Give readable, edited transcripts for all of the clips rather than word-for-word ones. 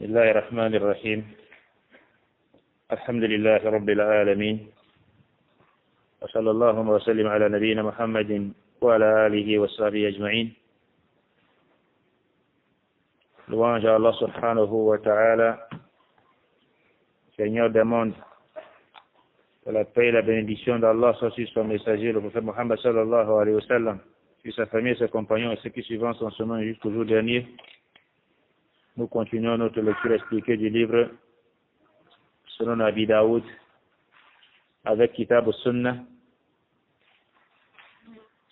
بسم الله الرحمن الرحيم الحمد لله رب العالمين وصلى الله وسلم على نبينا محمد وعلى آله وصحبه أجمعين. Louange à Allah subhanahu wa ta'ala, Seigneur des mondes, que la paix et la bénédiction d'Allah soient sur son messager, le prophète Muhammad sallallahu alayhi wa sallam, sur sa famille, ses compagnons et ceux qui suivent son chemin jusqu'au jour dernier. Nous continuons notre lecture expliquée du livre selon Abi Daoud avec Kitab al-Sunnah.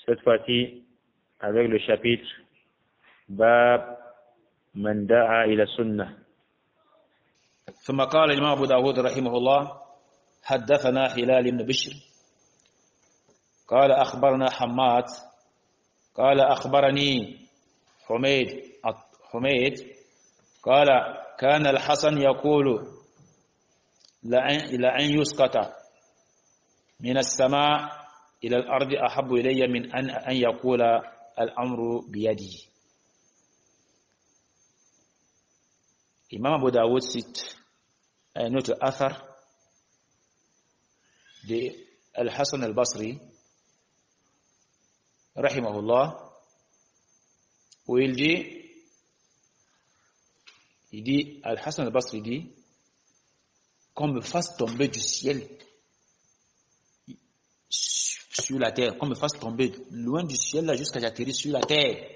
Cette fois-ci avec le chapitre Bab من دعا إلى السنة. ثم قال الإمام أبو داود رحمه الله: حدثنا هلال بن بشر قال أخبرنا حماد قال أخبرني حميد قال كان الحسن يقول لأن يسقط من السماء إلى الأرض أحب إلي من أن يقول الأمر بيدي. Imam Abu Daoud cite un autre athar de Al-Hassan al-Basri, rahimahullah, où il dit, Al-Hassan al-Basri dit, qu'on me fasse tomber du ciel sur la terre, qu'on me fasse tomber loin du ciel là jusqu'à j'atterrir sur la terre,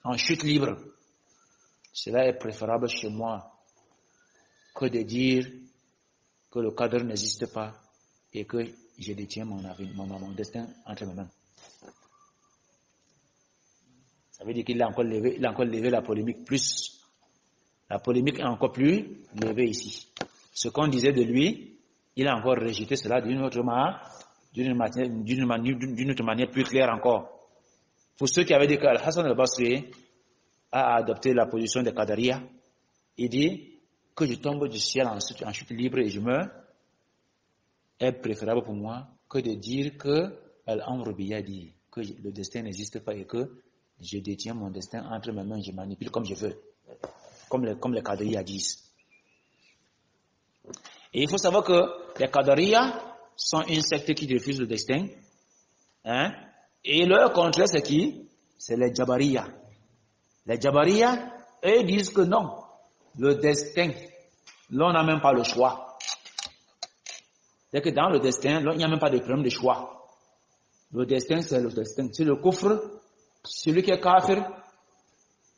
en chute libre. Cela est préférable chez moi que de dire que le cadre n'existe pas et que je détiens mon destin entre mes mains. Ça veut dire qu'il a encore levé la polémique plus. La polémique est encore plus levée ici. Ce qu'on disait de lui, il a encore rejeté cela d'une autre manière plus claire encore. Pour ceux qui avaient dit qu'Al-Hassan al-Basri a adopté la position de Qadariya, il dit que je tombe du ciel en chute libre et je meurs, est préférable pour moi que de dire que Al-Amru biyadi, que le destin n'existe pas et que je détiens mon destin entre mes mains, je manipule comme je veux, comme les Qadariya disent. Et il faut savoir que les Qadariya sont une secte qui refuse le destin, et leur contraire c'est qui? C'est les Jabariya. Les Jabariya, eux, disent que non, le destin, l'on n'a même pas le choix. C'est que dans le destin, il n'y a même pas de problème de choix. Le destin, c'est le destin. C'est le kufr, celui qui est kafir,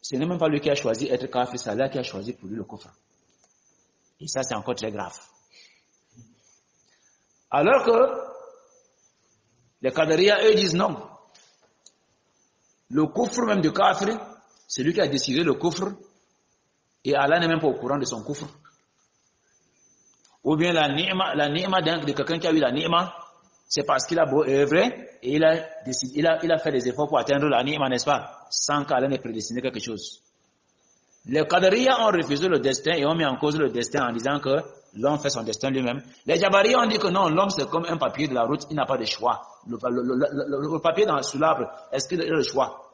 ce n'est même pas lui qui a choisi être kafir, c'est Allah qui a choisi pour lui le kufr. Et ça, c'est encore très grave. Alors que les Qadariya, eux, disent non. Le kufr même du kafir, c'est lui qui a décidé le kufr et Allah n'est même pas au courant de son kufr. Ou bien la ni'ma de quelqu'un qui a eu la ni'ma, c'est parce qu'il a beau œuvrer et il a fait des efforts pour atteindre la ni'ma, n'est-ce pas, sans qu'Allah n'ait prédestiné quelque chose. Les Qadariya ont refusé le destin et ont mis en cause le destin en disant que l'homme fait son destin lui-même. Les Jabariya ont dit que non, l'homme c'est comme un papier de la route, il n'a pas de choix. Le papier sous l'arbre, est-ce qu'il a le choix?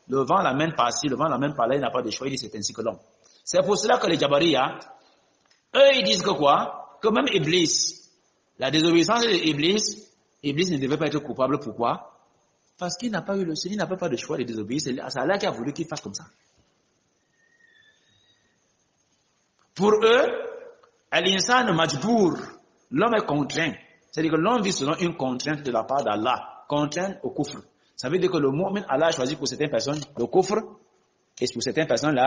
Le vent l'amène par-ci, le vent l'amène par-là, il n'a pas de choix, il dit c'est ainsi que l'homme. C'est pour cela que les Jabariya, eux, ils disent que quoi? Que même Iblis, la désobéissance d'Iblis, Iblis ne devait pas être coupable. Pourquoi? Parce qu'il n'a pas eu il n'a pas de choix de désobéir, c'est Allah qui a voulu qu'il fasse comme ça. Pour eux, al-insan majbour, l'homme est contraint. C'est-à-dire que l'homme vit selon une contrainte de la part d'Allah, contrainte au kufr. Ça veut dire que le mu'min, Allah a choisi pour certaines personnes le kufr et pour certaines personnes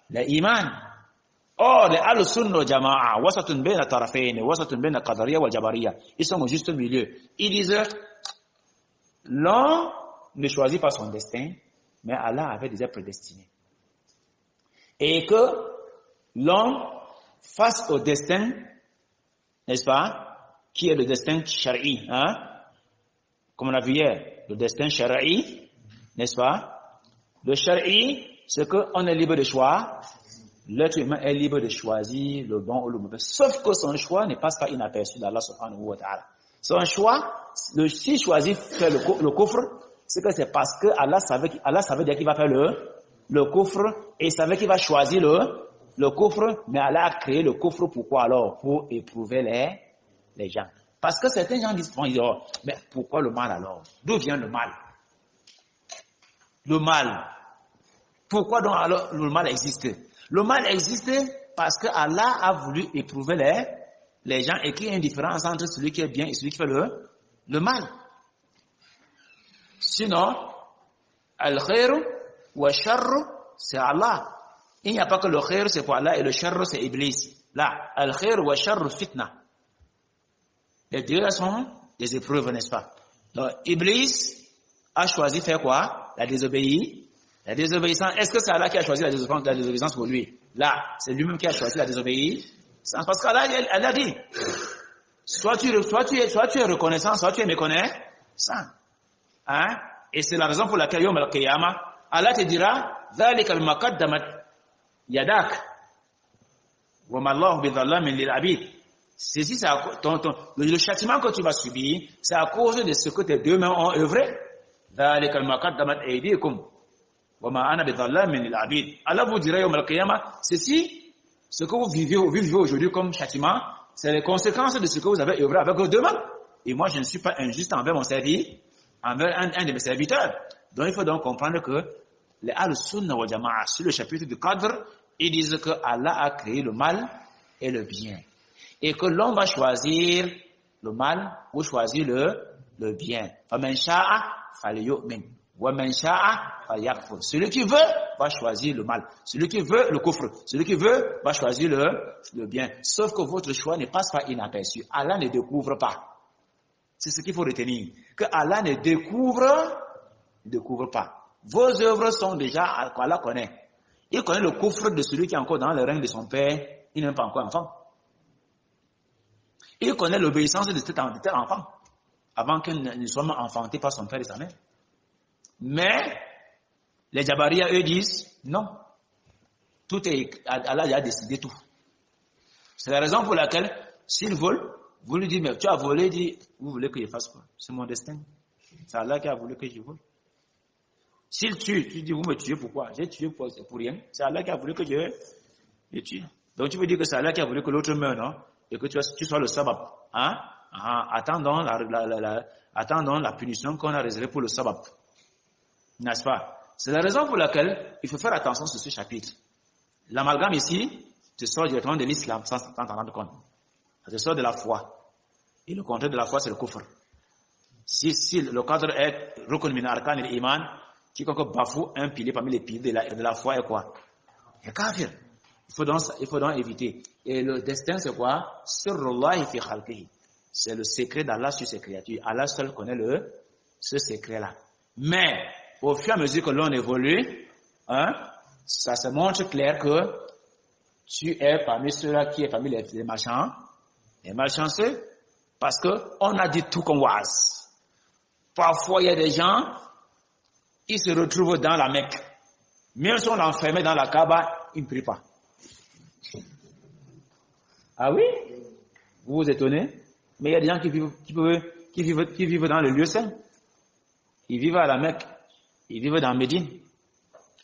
l'iman. Or, les al-sunnah wal jama'a, wasatun bayna tarafayn, wasatun bayna qadariyya wal jabariyya, ils sont au juste milieu. Ils disent, l'homme ne choisit pas son destin, mais Allah avait déjà prédestiné. Et que l'homme face au destin, n'est-ce pas, qui est le destin shari'i, comme on a vu hier, le destin shari'i, n'est-ce pas? Le shari'i, c'est qu'on est libre de choix. L'être humain est libre de choisir le bon ou le mauvais. Sauf que son choix ne passe pas inaperçu d'Allah subhanahu wa ta'ala. Son choix, s'il choisit faire le kufr, c'est que c'est parce que Allah savait déjà qu'il va faire le kufr et il savait qu'il va choisir le coffre, mais Allah a créé le coffre pourquoi alors? Pour éprouver les gens. Parce que certains gens disent, oh, mais pourquoi le mal alors? D'où vient le mal? Le mal. Pourquoi donc alors le mal existe? Le mal existe parce que Allah a voulu éprouver les gens et qu'il y a une différence entre celui qui est bien et celui qui fait le mal. Sinon, al-khayru wa sharru, c'est Allah. Il n'y a pas que le khayr, c'est pour Allah, et le sharru, c'est Iblis. Là, al-khayru wa sharru fitna. Les deux sont des épreuves, n'est-ce pas? Donc, Iblis a choisi faire quoi? La désobéissance. La désobéissance, est-ce que c'est Allah qui a choisi la désobéissance pour lui? Là, c'est lui-même qui a choisi la désobéissance. Parce qu'Allah, elle a dit, soit tu es reconnaissant, soit tu es méconnaissant. Hein? Et c'est la raison pour laquelle Yom al-Qiyamah, Allah te dira, ذَلِكَ الْمَقَدَّمَتْ يَدَاكَ وَمَا اللَّهُ بِظَلَّامٍ لِلْعَبِيدِ. Ceci, c'est le châtiment que tu vas subir, c'est à cause de ce que tes deux mains ont œuvré. ذَلِكَ الْمَقَدَّمَتْ أَيْدِيكُمْ وَمَا أَنَا بِظَلَّامٍ لِلْعَبِيدِ. Allah vous dira Yom al-Qiyamah, ceci, ce que vous vivez aujourd'hui comme châtiment, c'est les conséquences de ce que vous avez œuvré avec vos deux mains. Et moi, je ne suis pas injuste envers mon serviteur, envers un de mes serviteurs. Donc, il faut donc comprendre que les Al-Sunnah wal Jama'a, sur le chapitre du Qadr, ils disent que Allah a créé le mal et le bien. Et que l'homme va choisir le mal ou choisir le bien. فَمَنْ شَاءَ فَلْيُؤْمِنْ وَمَنْ شَاءَ فَلْيَكْفُرْ. Celui qui veut va choisir le mal. Celui qui veut le kufr. Celui qui veut va choisir le bien. Sauf que votre choix ne passe pas inaperçu. Allah ne découvre pas. C'est ce qu'il faut retenir. Que Allah ne découvre pas. Vos œuvres sont déjà, Allah connaît. Il connaît le kufr de celui qui est encore dans le règne de son père. Il n'est pas encore enfant. Il connaît l'obéissance de tel enfant. Avant qu'il ne soit enfanté par son père et sa mère. Mais, les Jabariya, eux, disent, non. Allah a décidé tout. C'est la raison pour laquelle, s'il vole, vous lui dites, mais tu as volé, il dit, vous voulez que je fasse quoi? C'est mon destin. C'est Allah qui a voulu que je vole. S'il tue, tu dis, vous me tuez pourquoi? J'ai tué pour rien. C'est Allah qui a voulu que je tue. Donc tu veux dire que c'est Allah qui a voulu que l'autre meure, non? Et que tu sois le sabab. Hein? Attendons la punition qu'on a réservée pour le sabab. N'est-ce pas? C'est la raison pour laquelle il faut faire attention sur ce chapitre. L'amalgame ici te sort directement de l'islam sans t'en rendre compte. Ça te sort de la foi. Et le contraire de la foi, c'est le kufr. Si le cadre est rukun min arkan al-iman, quiconque bafoue un pilier parmi les piliers de la foi est quoi? Il est kafir. Il faut donc éviter. Et le destin, c'est quoi? Sirrullahi fi khalqihi. C'est le secret d'Allah sur ses créatures. Allah seul connaît ce secret-là. Mais, au fur et à mesure que l'on évolue, ça se montre clair que tu es parmi ceux-là qui est parmi les malchanceux, parce qu'on a dit tout comme oise. Parfois, il y a des gens, ils se retrouvent dans la Mecque. Même si on l'a enfermé dans la Kaaba, ils ne prient pas. Ah oui? Vous vous étonnez? Mais il y a des gens qui vivent dans le lieu saint. Ils vivent à la Mecque. Ils vivent dans Médine.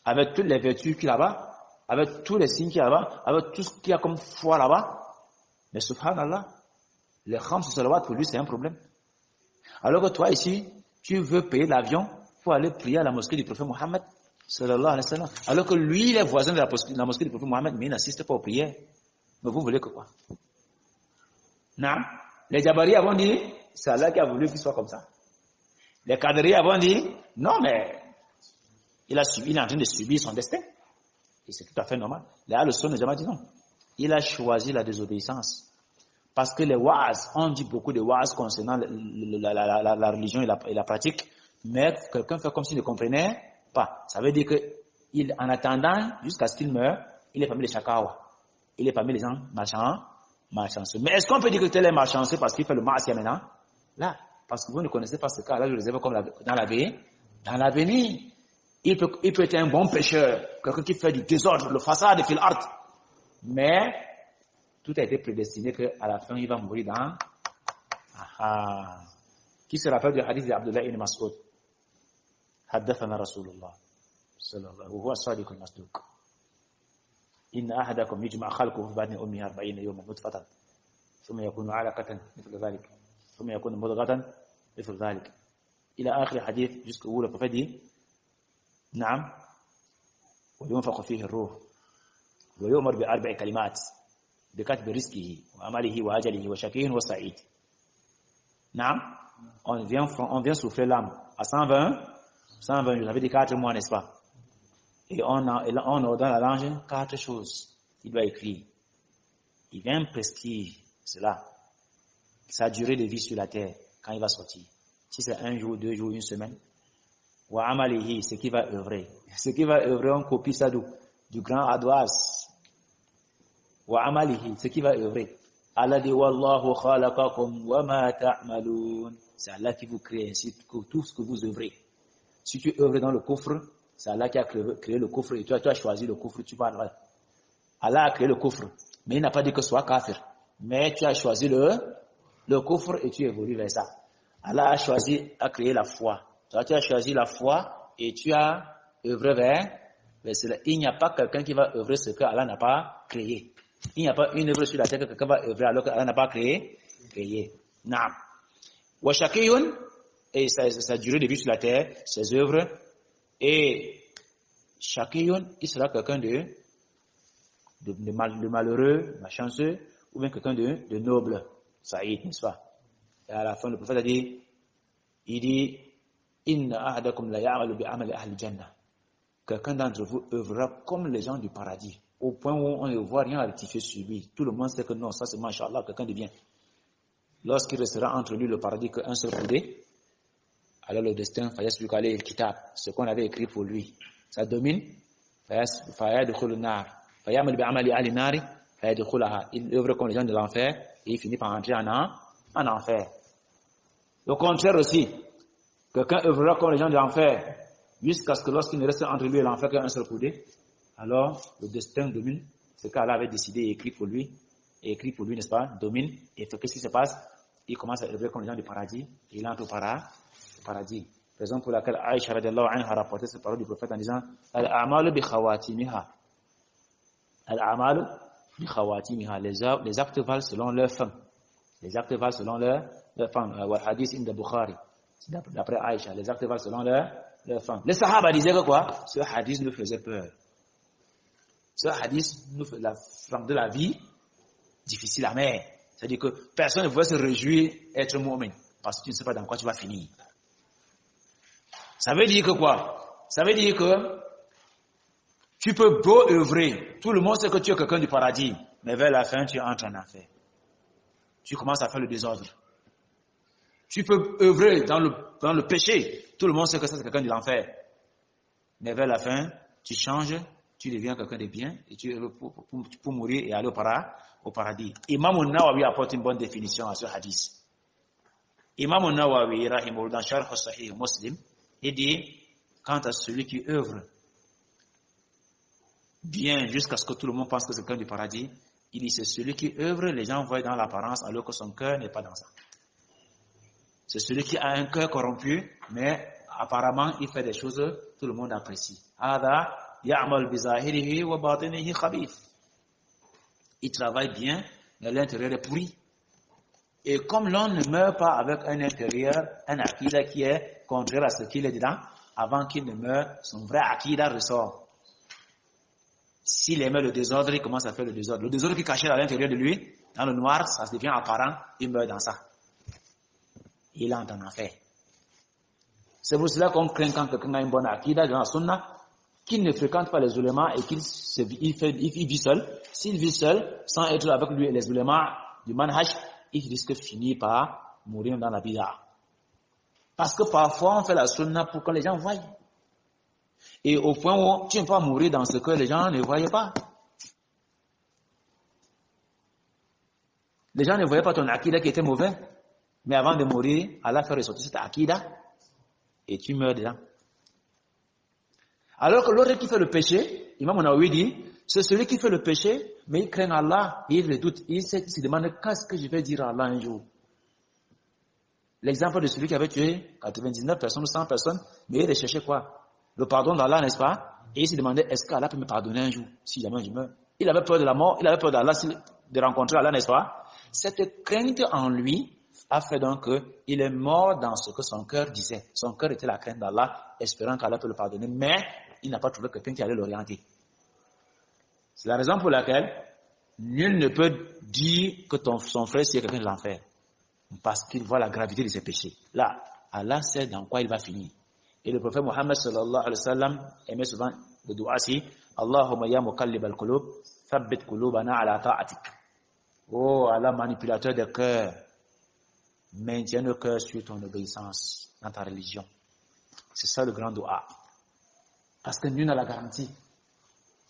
Avec toutes les vertus qu'il y a là-bas. Avec tous les signes qu'il y a là-bas. Avec tout ce qu'il y a comme foi là-bas. Mais subhanallah, les khams salawat pour lui c'est un problème. Alors que toi ici, tu veux payer l'avion pour aller prier à la mosquée du prophète Mohammed sallallahu alayhi wa sallam. Alors que lui, il est voisin de la mosquée du prophète Mohammed, mais il n'assiste pas aux prières. Mais vous voulez que quoi? Non. Les Jabari avons dit, c'est Allah qui a voulu qu'il soit comme ça. Les Qadri avons dit, non mais, il est en train de subir son destin. Et c'est tout à fait normal. Les Al-Sunnah jamais dit non. Il a choisi la désobéissance. Parce que les wa'az, on dit beaucoup de wa'az concernant la religion et la pratique, mais quelqu'un fait comme s'il ne comprenait pas. Ça veut dire que, en attendant, jusqu'à ce qu'il meure, il est parmi les chakawa. Il est parmi les gens malchanceux. Mais est-ce qu'on peut dire que tel est malchanceux parce qu'il fait le ma'asiyah maintenant? Là, parce que vous ne connaissez pas ce cas. Là, je le réserve comme dans l'avenir. Il peut être un bon pécheur, quelqu'un qui fait du désordre, le façade fil art. Mais, tout a été prédestiné qu'à la fin, il va mourir dans... Qui se rappelle du hadith d'Abdullah ibn Mas'ud? حدثنا رسول الله صلى الله عليه وسلم وهو الصادق المصدوق. إن أحدكم يجمع خلقه في بطن أمه 40 يوما نطفة ثم يكون علقة مثل ذلك ثم يكون مضغة مثل ذلك إلى آخر حديث jusqu'où le prophète dit نعم وينفخ فيه الروح ويؤمر بأربع كلمات بكتب رزقه وعمله وأجله وشقي وسعيد. نعم, on vient souffler l'âme à 120 jours, ça veut dire 4 mois, n'est-ce pas? Et on ordonne à l'ange 4 choses qu'il doit écrire. Il vient prescrire cela, sa durée de vie sur la terre, quand il va sortir. Si c'est 1 jour, 2 jours, 1 semaine. Wa amalihi, ce qui va œuvrer. Ce qui va œuvrer, on copie ça du grand Adwas. Wa amalihi, ce qui va œuvrer. Allah dit wallahu khalaqakum wa ma ta'malun. C'est Allah qui vous crée ainsi que tout ce que vous œuvrez. Si tu œuvres dans le coffre, c'est Allah qui a créé le coffre et tu as choisi le coffre, tu vas là. Allah a créé le coffre, mais il n'a pas dit que ce soit kafir. Mais tu as choisi le coffre et tu évolues vers ça. Allah a créé la foi. Toi, tu as choisi la foi et tu as œuvré vers cela. Il n'y a pas quelqu'un qui va œuvrer ce que Allah n'a pas créé. Il n'y a pas une œuvre sur la terre que quelqu'un va œuvrer alors qu'Allah n'a pas créé. Naam. Wa shaqiyun, et sa durée de vie sur la terre, ses œuvres. Et shaqiyun, il sera quelqu'un de malheureux, malchanceux, ou bien quelqu'un de noble. Saïd, n'est-ce pas? Et à la fin, le prophète a dit, Inna ahadakum la ya'malu bi amali ahli jannah. Quelqu'un d'entre vous œuvrera comme les gens du paradis, au point où on ne voit rien à rectifier sur lui. Tout le monde sait que non, ça c'est Masha'Allah, quelqu'un de bien. Lorsqu'il restera entre lui le paradis qu'un seul coudé, alors le destin, fayasbiqu le kitab, ce qu'on avait écrit pour lui, ça domine, fayadkhulu nar, fayamal bi amali ahli nari, fayadkhulaha. Il œuvre comme les gens de l'enfer et il finit par entrer en enfer. Le contraire aussi, quelqu'un œuvrera comme les gens de l'enfer, jusqu'à ce que lorsqu'il ne reste entre lui et l'enfer qu'un seul coudé, alors le destin domine, ce qu'Allah avait décidé et écrit pour lui, n'est-ce pas, domine, et qu'est-ce qui se passe? Il commence à œuvrer comme les gens du paradis, et il entre au paradis. Raison pour laquelle Aïcha radiallahu anha a rapporté cette parole du prophète en disant Al-a'malu bi khawatimiha. Al-a'malu bi khawatimiha. Les actes valent selon leur fin. Les actes valent selon leur fin. Wal hadith inda Bukhari. D'après Aïcha, les actes valent selon leur fin. Les Sahaba disaient que quoi? Ce hadith nous faisait peur. Ce hadith nous fait de la vie difficile, amère. C'est-à-dire que personne ne pouvait se réjouir être mu'min parce que tu ne sais pas dans quoi tu vas finir. Ça veut dire que quoi? Ça veut dire que tu peux beau œuvrer. Tout le monde sait que tu es quelqu'un du paradis, mais vers la fin, tu entres en enfer. Tu commences à faire le désordre. Tu peux œuvrer dans le péché. Tout le monde sait que ça c'est quelqu'un de l'enfer. Mais vers la fin, tu changes, tu deviens quelqu'un de bien et tu pour mourir et aller au paradis. Imam al-Nawawi apporte une bonne définition à ce hadith. Imam al-Nawawi, rahimahullah, dans Sharh Sahih Muslim, il dit, quant à celui qui œuvre bien jusqu'à ce que tout le monde pense que c'est quelqu'un du paradis, il dit, c'est celui qui œuvre, les gens voient dans l'apparence alors que son cœur n'est pas dans ça. C'est celui qui a un cœur corrompu, mais apparemment il fait des choses, tout le monde apprécie. Il travaille bien, mais l'intérieur est pourri. Et comme l'on ne meurt pas avec un intérieur, un akida qui est contraire à ce qu'il est dedans, avant qu'il ne meure, son vrai akida ressort. S'il aimait le désordre, il commence à faire le désordre. Le désordre qui est caché à l'intérieur de lui, dans le noir, ça devient apparent, il meurt dans ça. Il entre en enfer. C'est pour cela qu'on craint quand quelqu'un a une bonne akida dans la sunna, qu'il ne fréquente pas les ulémas et qu'il vit seul. S'il vit seul, sans être avec lui et les ulémas du manhaj, il risque de finir par mourir dans la bid'a. Parce que parfois on fait la sunna pour que les gens voient. Et au point où tu ne peux pas mourir dans ce que les gens ne voyaient pas. Les gens ne voyaient pas ton akida qui était mauvais. Mais avant de mourir, Allah fait ressortir cette akida et tu meurs dedans. Alors que l'autre qui fait le péché, Imam Nawawi dit, c'est celui qui fait le péché, mais il craint Allah, il le doute, il se demande qu'est-ce que je vais dire à Allah un jour. L'exemple de celui qui avait tué 99 personnes ou 100 personnes, mais il cherchait quoi? Le pardon d'Allah, n'est-ce pas? Et il se demandait, est-ce qu'Allah peut me pardonner un jour, si jamais je meurs? il avait peur de la mort, il avait peur d'Allah, de rencontrer Allah, n'est-ce pas? Cette crainte en lui a fait donc qu'il est mort dans ce que son cœur disait. Son cœur était la crainte d'Allah, espérant qu'Allah peut le pardonner, mais il n'a pas trouvé quelqu'un qui allait l'orienter. C'est la raison pour laquelle nul ne peut dire que son frère c'est quelqu'un de l'enfer, parce qu'il voit la gravité de ses péchés. Là, Allah sait dans quoi il va finir. Et le prophète Mohammed sallallahu alayhi wa sallam aimait souvent le dua si Allahumma ya muqallib al-qulub thabbit qulubana ala ta'atik. Oh Allah, manipulateur des cœurs, maintiens nos cœurs sur ton obéissance dans ta religion. C'est ça le grand dua. Parce que nul n'a la garantie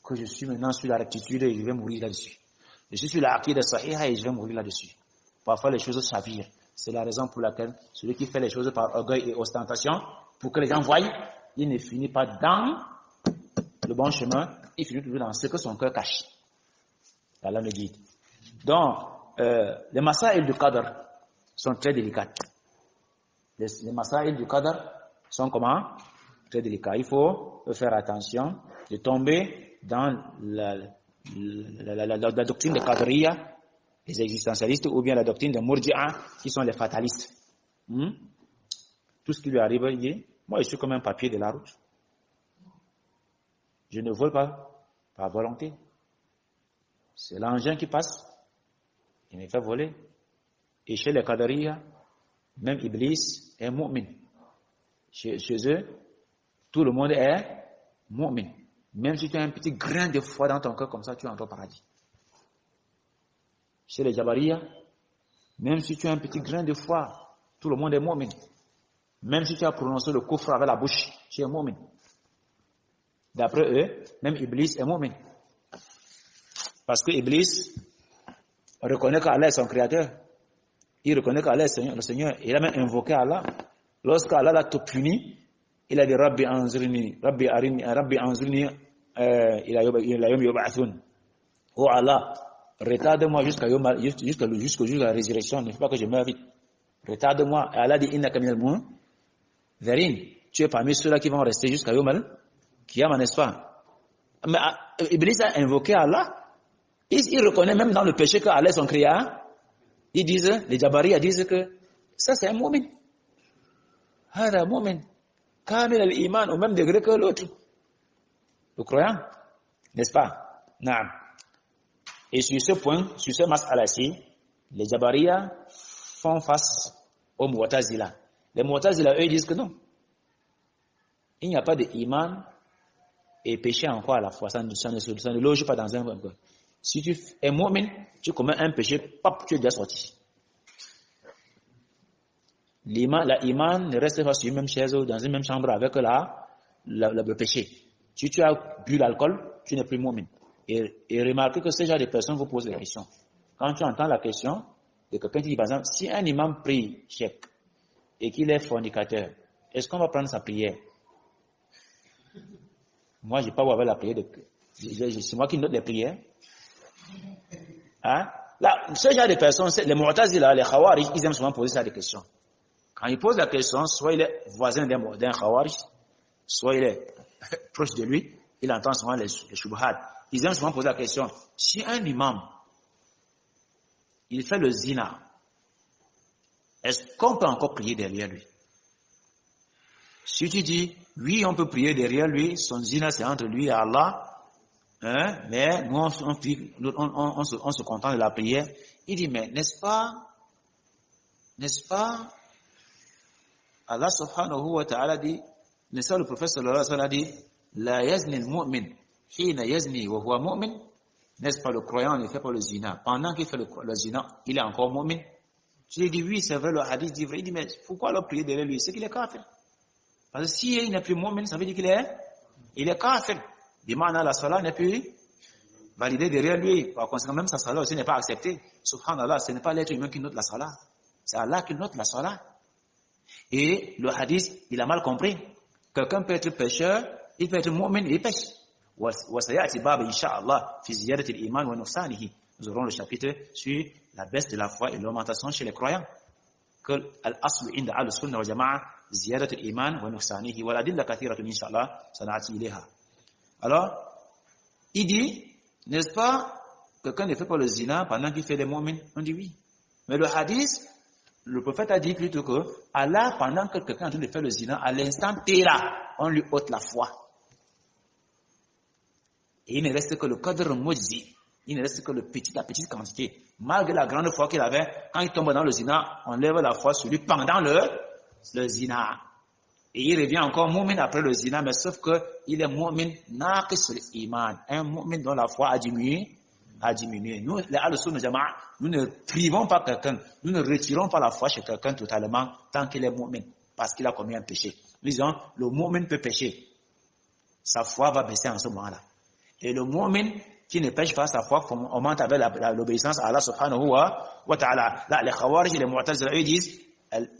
que je suis maintenant sur la rectitude et je vais mourir là-dessus. Je suis sur la aqida sahiha et je vais mourir là-dessus. Parfois les choses chavirent. C'est la raison pour laquelle celui qui fait les choses par orgueil et ostentation, pour que les gens voient, il ne finit pas dans le bon chemin, il finit toujours dans ce que son cœur cache. Allah le dit. Donc, les masaïl du qadr sont très délicates. Les masaïl du qadr sont comment? Très délicats. Il faut faire attention de tomber dans la doctrine des qadriya, les existentialistes, ou bien la doctrine des murji'a, qui sont les fatalistes. Tout ce qui lui arrive, il dit, moi je suis comme un papier de la route. Je ne vole pas par volonté. C'est l'engin qui passe, il me fait voler. Et chez les qadriya, même Iblis est mu'min. Chez eux, tout le monde est mu'min. Même si tu as un petit grain de foi dans ton cœur, comme ça, tu entres au paradis. Chez les Jabariya, même si tu as un petit grain de foi, tout le monde est mu'min. Même si tu as prononcé le kufr avec la bouche, tu es mu'min. D'après eux, même Iblis est mu'min. Parce que Iblis reconnaît qu'Allah est son créateur. Il reconnaît qu'Allah est le Seigneur. Il a même invoqué Allah. Lorsqu'Allah l'a tout puni, il a dit Rabbi anzurni, Rabbi arini, Rabbi anzurni ila yawm yub'athun. Oh Allah, retarde-moi jusqu'à la résurrection, ne faut pas que je meure vite. Retarde-moi. Et Allah dit innaka minal munzirin. Tu es parmi ceux-là qui vont rester jusqu'à yawm al-qiyamah, n'est-ce pas? Mais Iblis a invoqué Allah. Il reconnaît même dans le péché qu'Allah est son créateur. Ils disent, les Jabariya disent que ça c'est un mu'min. Hada mu'min. Kamil al-iman, au même degré que l'autre. Le croyant, n'est-ce pas? Naam. Et sur ce point, sur ce mas'ala-ci, les Jabariya font face aux Mu'tazila. Les Mu'tazila, eux, disent que non. Il n'y a pas d'iman et péché encore à la fois. Ça ne loge pas dans un point. Si tu es mu'min, tu commets un péché, pap, tu es déjà sorti. L'iman ne reste pas sur une même chaise ou dans une même chambre avec le péché. Si tu as bu l'alcool, tu n'es plus mu'min. Et remarquez que ce genre de personnes vous posent des questions. Quand tu entends la question de quelqu'un qui dit, par exemple, si un imam prie chèque et qu'il est fornicateur, est-ce qu'on va prendre sa prière? Moi, je n'ai pas vu avec la prière. C'est moi qui note les prières. Hein? Là, ce genre de personnes, les Mu'tazila, les Khawarij, ils aiment souvent poser ça des questions. Quand ils posent la question, soit il est voisin d'un Khawarij, soit il est proche de lui, il entend souvent les shubhat. Ils aiment souvent poser la question, si un imam, il fait le zina, est-ce qu'on peut encore prier derrière lui? Si tu dis, oui, on peut prier derrière lui, son zina c'est entre lui et Allah, hein, mais nous on se contente de la prière. Il dit, mais n'est-ce pas, Allah subhanahu wa ta'ala dit, n'est-ce pas le prophète sallallahu alayhi wa sallam dit, la yazni al-mu'min, hina yazni wa huwa mu'min, n'est-ce pas le croyant ne fait pas le zina. Pendant qu'il fait le zina, il est encore mu'min. Je lui ai dit, oui, c'est vrai, le hadith dit vrai. Il dit, mais pourquoi alors prier derrière lui? C'est qu'il est kafir. Parce que s'il n'est plus mu'min, ça veut dire qu'il est kafir. Dimana la salat n'est plus validée derrière lui. Par conséquent, même sa salat aussi n'est pas acceptée. Subhanallah, ce n'est pas l'être humain qui note la salat. C'est Allah qui note la salat. Et le hadith, il a mal compris. Quelqu'un peut être pécheur, il peut être mu'min et il pêche. وَسَيَأْتِ بَابِ إِنشَاءَ فِي زِيَادَةِ الْإِيمَانِ وَنُقْصَانِهِ. Nous aurons le chapitre sur la baisse de la foi et l'augmentation chez les croyants. Que al-aslu inda al-sunnah wa jama'a ziyadatu al-iman wa wa l'adilla kathiratu inshallah sana'ati ilayha. Alors, il dit, N'est-ce pas? Quelqu'un ne fait pas le zina pendant qu'il fait les mu'min? On dit oui. Mais le hadith, le prophète a dit plutôt que Allah, pendant que quelqu'un est en train de faire le zina, à l'instant T là, on lui ôte la foi. Et il ne reste que le qadr mujzi. Il ne reste que la petite quantité. Malgré la grande foi qu'il avait, quand il tombe dans le zina, on lève la foi sur lui pendant le zina. Et il revient encore mu'min après le zina, mais sauf qu'il est mu'min naqis al-iman. Un mu'min dont la foi a diminué. Nous, les Ahl-Sunnah Jama'a, nous ne privons pas quelqu'un, nous ne retirons pas la foi chez quelqu'un totalement tant qu'il est mu'min, parce qu'il a commis un péché. Nous disons, le mu'min peut pécher. Sa foi va baisser en ce moment-là. Et le mu'min qui ne pêche pas, sa foi augmente avec l'obéissance à Allah subhanahu wa ta'ala. Là, les Khawarij et les Mu'tazila, ils disent,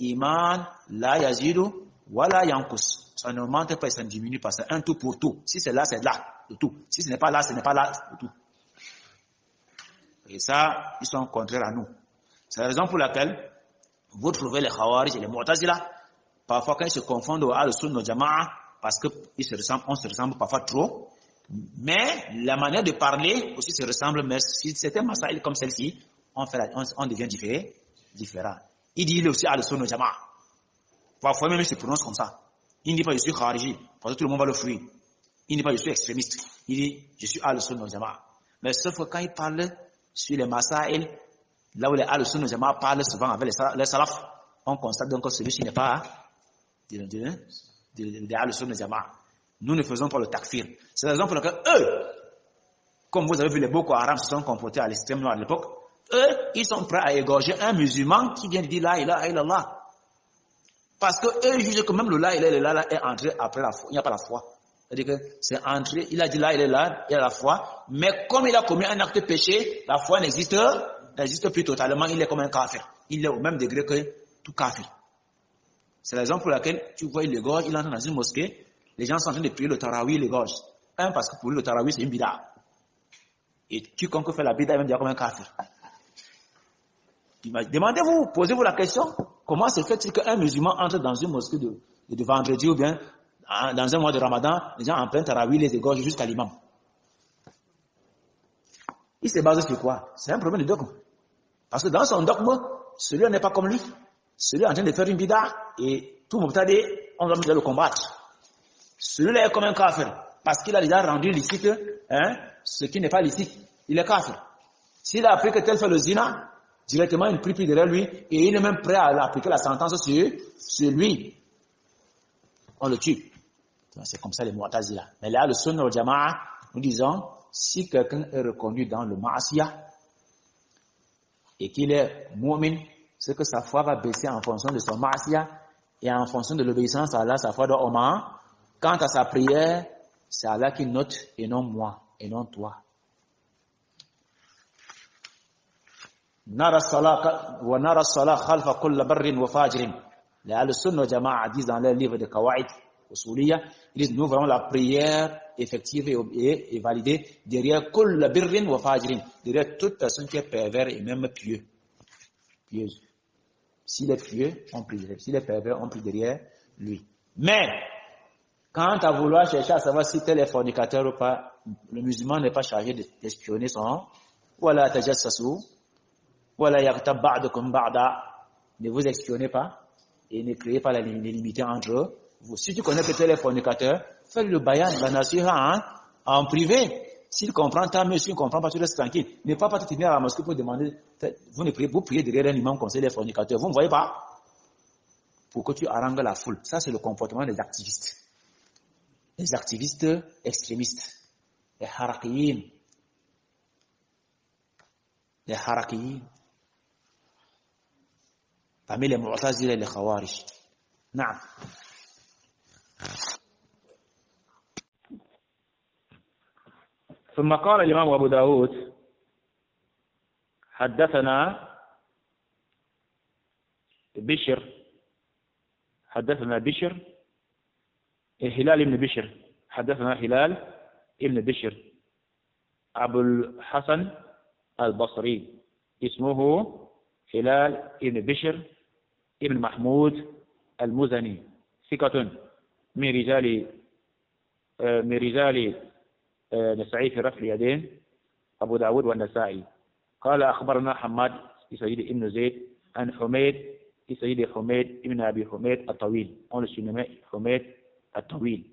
l'iman la yazidu wa la yankus. Ça n'augmente pas et ça ne diminue pas. C'est un tout pour tout. Si c'est là, c'est là, le tout. Si ce n'est pas là, ce n'est pas là, le tout. Et ça, ils sont contraires à nous. C'est la raison pour laquelle vous trouvez les Khawarij et les Mu'tazila, parfois quand ils se confondent au Ahl-Sunnah Jama'a, parce qu'on se ressemble parfois trop, mais la manière de parler aussi se ressemble, mais si certains masaïl comme celle-ci, on devient différent. Il dit aussi Ahl-Sunnah Jama'a. Parfois même il se prononce comme ça. Il ne dit pas je suis Khariji, parce que tout le monde va le fuir. Il ne dit pas je suis extrémiste. Il dit je suis Ahl-Sunnah Jama'a. Mais sauf que quand il parle sur les masaïl, là où les Ahl-Sunnah Jama'a parlent souvent avec les salaf, on constate donc que celui-ci n'est pas des Ahl-Sunnah Jama'a. Nous ne faisons pas le takfir. C'est la raison pour laquelle eux, comme vous avez vu les Boko Haram se sont comportés à l'extrême nord à l'époque, eux, ils sont prêts à égorger un musulman qui vient de dire la ilaha illallah. Parce que eux jugent que même le la ilaha illallah est entré après la foi. Il n'y a pas la foi. C'est-à-dire que c'est entré, il a dit la ilaha illallah, il y a la foi, mais comme il a commis un acte de péché, la foi n'existe plus totalement, il est comme un kafir. Il est au même degré que tout kafir. C'est la raison pour laquelle tu vois, il égorge, il entre dans une mosquée, les gens sont en train de prier le tarawih, il égorge. Un, parce que pour lui, le tarawih, c'est une bida. Et quiconque fait la bida, il va me dire comme un kafir. Demandez-vous, posez-vous la question, comment se fait-il qu'un musulman entre dans une mosquée de vendredi ou bien dans un mois de Ramadan, les gens en plein tarawih les égorgent jusqu'à l'imam. Il se base sur quoi? C'est un problème de dogme. Parce que dans son dogme, celui-là n'est pas comme lui. Celui-là est en train de faire une bida et tout mubtadi, on va le combattre. Celui-là est comme un kafir, parce qu'il a déjà rendu licite ce qui n'est pas licite. Il est kafir. S'il a appris que tel fait le zina, directement il ne prie plus derrière lui, et il est même prêt à appliquer la sentence sur lui. On le tue. C'est comme ça les Mu'tazila. Mais là, le Sunnah wal Jama'a, nous disons, si quelqu'un est reconnu dans le ma'asiyah, et qu'il est mu'min, c'est que sa foi va baisser en fonction de son ma'asiyah, et en fonction de l'obéissance à Allah, sa foi doit augmenter. Quant à sa prière, c'est Allah qui note et non moi, et non toi. Nara salat wa nara salat khalfa kull barrin wa fajrin. Les Ahl-Sunnah Jama'a disent dans leur livre de Qawaid Usuliyya, ils disent nous voyons la prière effective et validée derrière kull birrin wa fajrin, derrière toute personne qui est pervers et même pieuse. S'il est pieux, on prie derrière. S'il est pervers, on prie derrière lui. Mais quant à vouloir chercher à savoir si tel est fornicateur ou pas, le musulman n'est pas chargé d'espionner son wala tajassasu wala yaghtab ba'dukum ba'da. Ne vous espionnez pas et ne créez pas l'illimité entre vous. Si tu connais que tel est fornicateur, fais le bayan, la nasiha en privé. S'il comprend, tant mieux. S'il ne comprend pas, tu restes tranquille. Ne pas te tenir à la mosquée pour demander, vous priez derrière un imam comme c'est les fornicateurs. Vous ne voyez pas? Pour que tu harangues la foule. Ça, c'est le comportement des activistes. Les activistes extrémistes, les harakiyin, parmi les Mu'tazila et les Khawarij. Naam. ثم قال الإمام أبو داود حدثنا بشر هلال بن بشر حدثنا هلال بن بشر أبو الحسن البصري اسمه هلال بن بشر ابن محمود المزني ثقة من رجال نسعي في رفع اليدين أبو داود والنسائي. قال أخبرنا حماد سيد ابن زيد عن حميد سيد حميد ابن أبي حميد الطويل. On le surnommait حميد الطويل.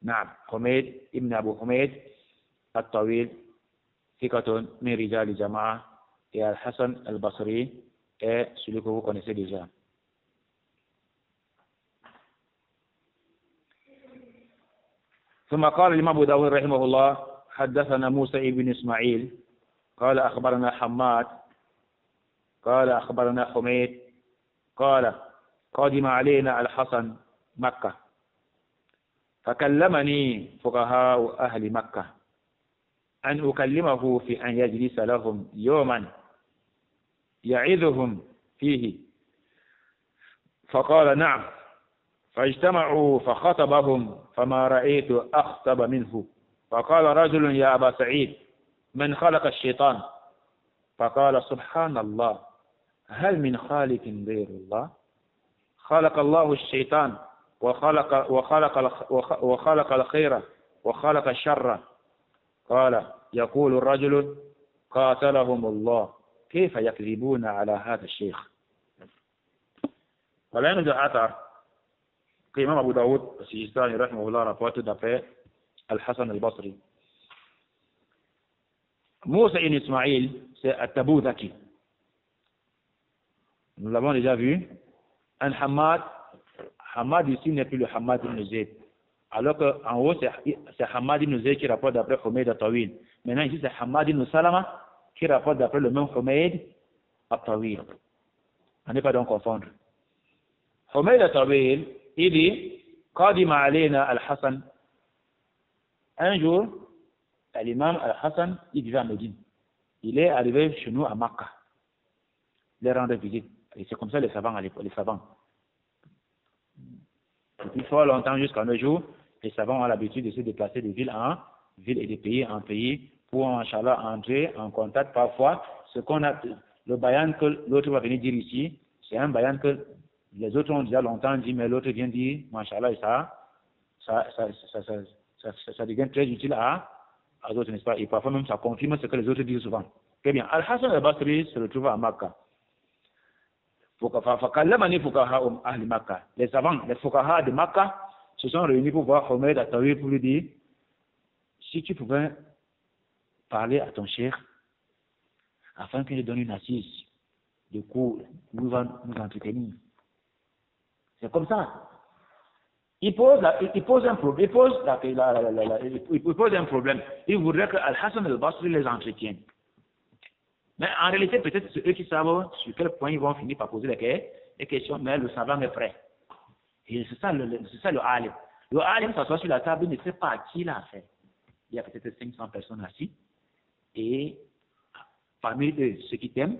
نعم حميد ابن أبو حميد الطويل ثقة من رجال الجماعة. Et Al-Hassan al-Basri est celui que vous connaissez déjà. ثم قال الإمام أبو داود رحمه الله حدثنا موسى بن إسماعيل قال أخبرنا حماد قال أخبرنا حميد قال قدم علينا الحسن مكة فكلمني فقهاء أهل مكة أن أكلمه في أن يجلس لهم يوما يعظهم فيه فقال نعم فاجتمعوا فخطبهم فما رأيت أخطب منه. فقال رجل يا أبا سعيد من خلق الشيطان؟ فقال سبحان الله هل من خالق غير الله؟ خلق الله الشيطان وخلق الخير وخلق الشر. قال يقول الرجل قاتلهم الله كيف يكذبون على هذا الشيخ. ولا يوجد أثر الإمام أبو داود السجستاني رحمه الله rapporte d'après Al-Hassan al-Basri. Moussa ibn Ismaïl, c'est At-Taboudaki. Nous l'avons déjà vu. Un Hamad ici n'est plus le Hamad ibn Zayd. Alors qu'en haut, c'est Hamad ibn Zayd qui rapporte d'après Humayd al-Tawil. Maintenant, ici, c'est Hamad ibn Salama qui rapporte d'après le même Humayd al-Tawil. On n'est pas donc confondre. Humayd al-Tawil, il dit, Qadima alayna al-Hassan. Un jour, l'imam al-Hassan, il vivait à Médine. Il est arrivé chez nous à Makkah. Les rendre visite. Et c'est comme ça les savants à l'époque, les savants. Depuis fort longtemps jusqu'à nos jours, les savants ont l'habitude de se déplacer de ville en ville et de pays en pays pour, Inch'Allah, entrer en contact parfois. Ce qu'on a, le bayan que l'autre va venir dire ici, c'est un bayan que les autres ont déjà longtemps dit, mais l'autre vient dire, Inch'Allah, et ça devient très utile à d'autres, n'est-ce pas? Et parfois même ça confirme ce que les autres disent souvent. Très bien. Al-Hassan al-Basri se retrouve à Makkah. Les savants, les fuqaha de Makkah se sont réunis pour voir Humayd al-Tawil pour lui dire si tu pouvais parler à ton cheikh afin qu'il nous donne une assise de cours où il va nous entretenir. C'est comme ça. Il pose un problème. Il voudrait que Al-Hassan al-Basri les entretienne. Mais en réalité, peut-être c'est eux qui savent sur quel point ils vont finir par poser les questions, mais le savant est prêt. Et c'est ça le alim. Le alim s'assoit sur la table, il ne sait pas à qui il a affaire. Il y a peut-être 500 personnes assises, et parmi eux, ceux qui t'aiment,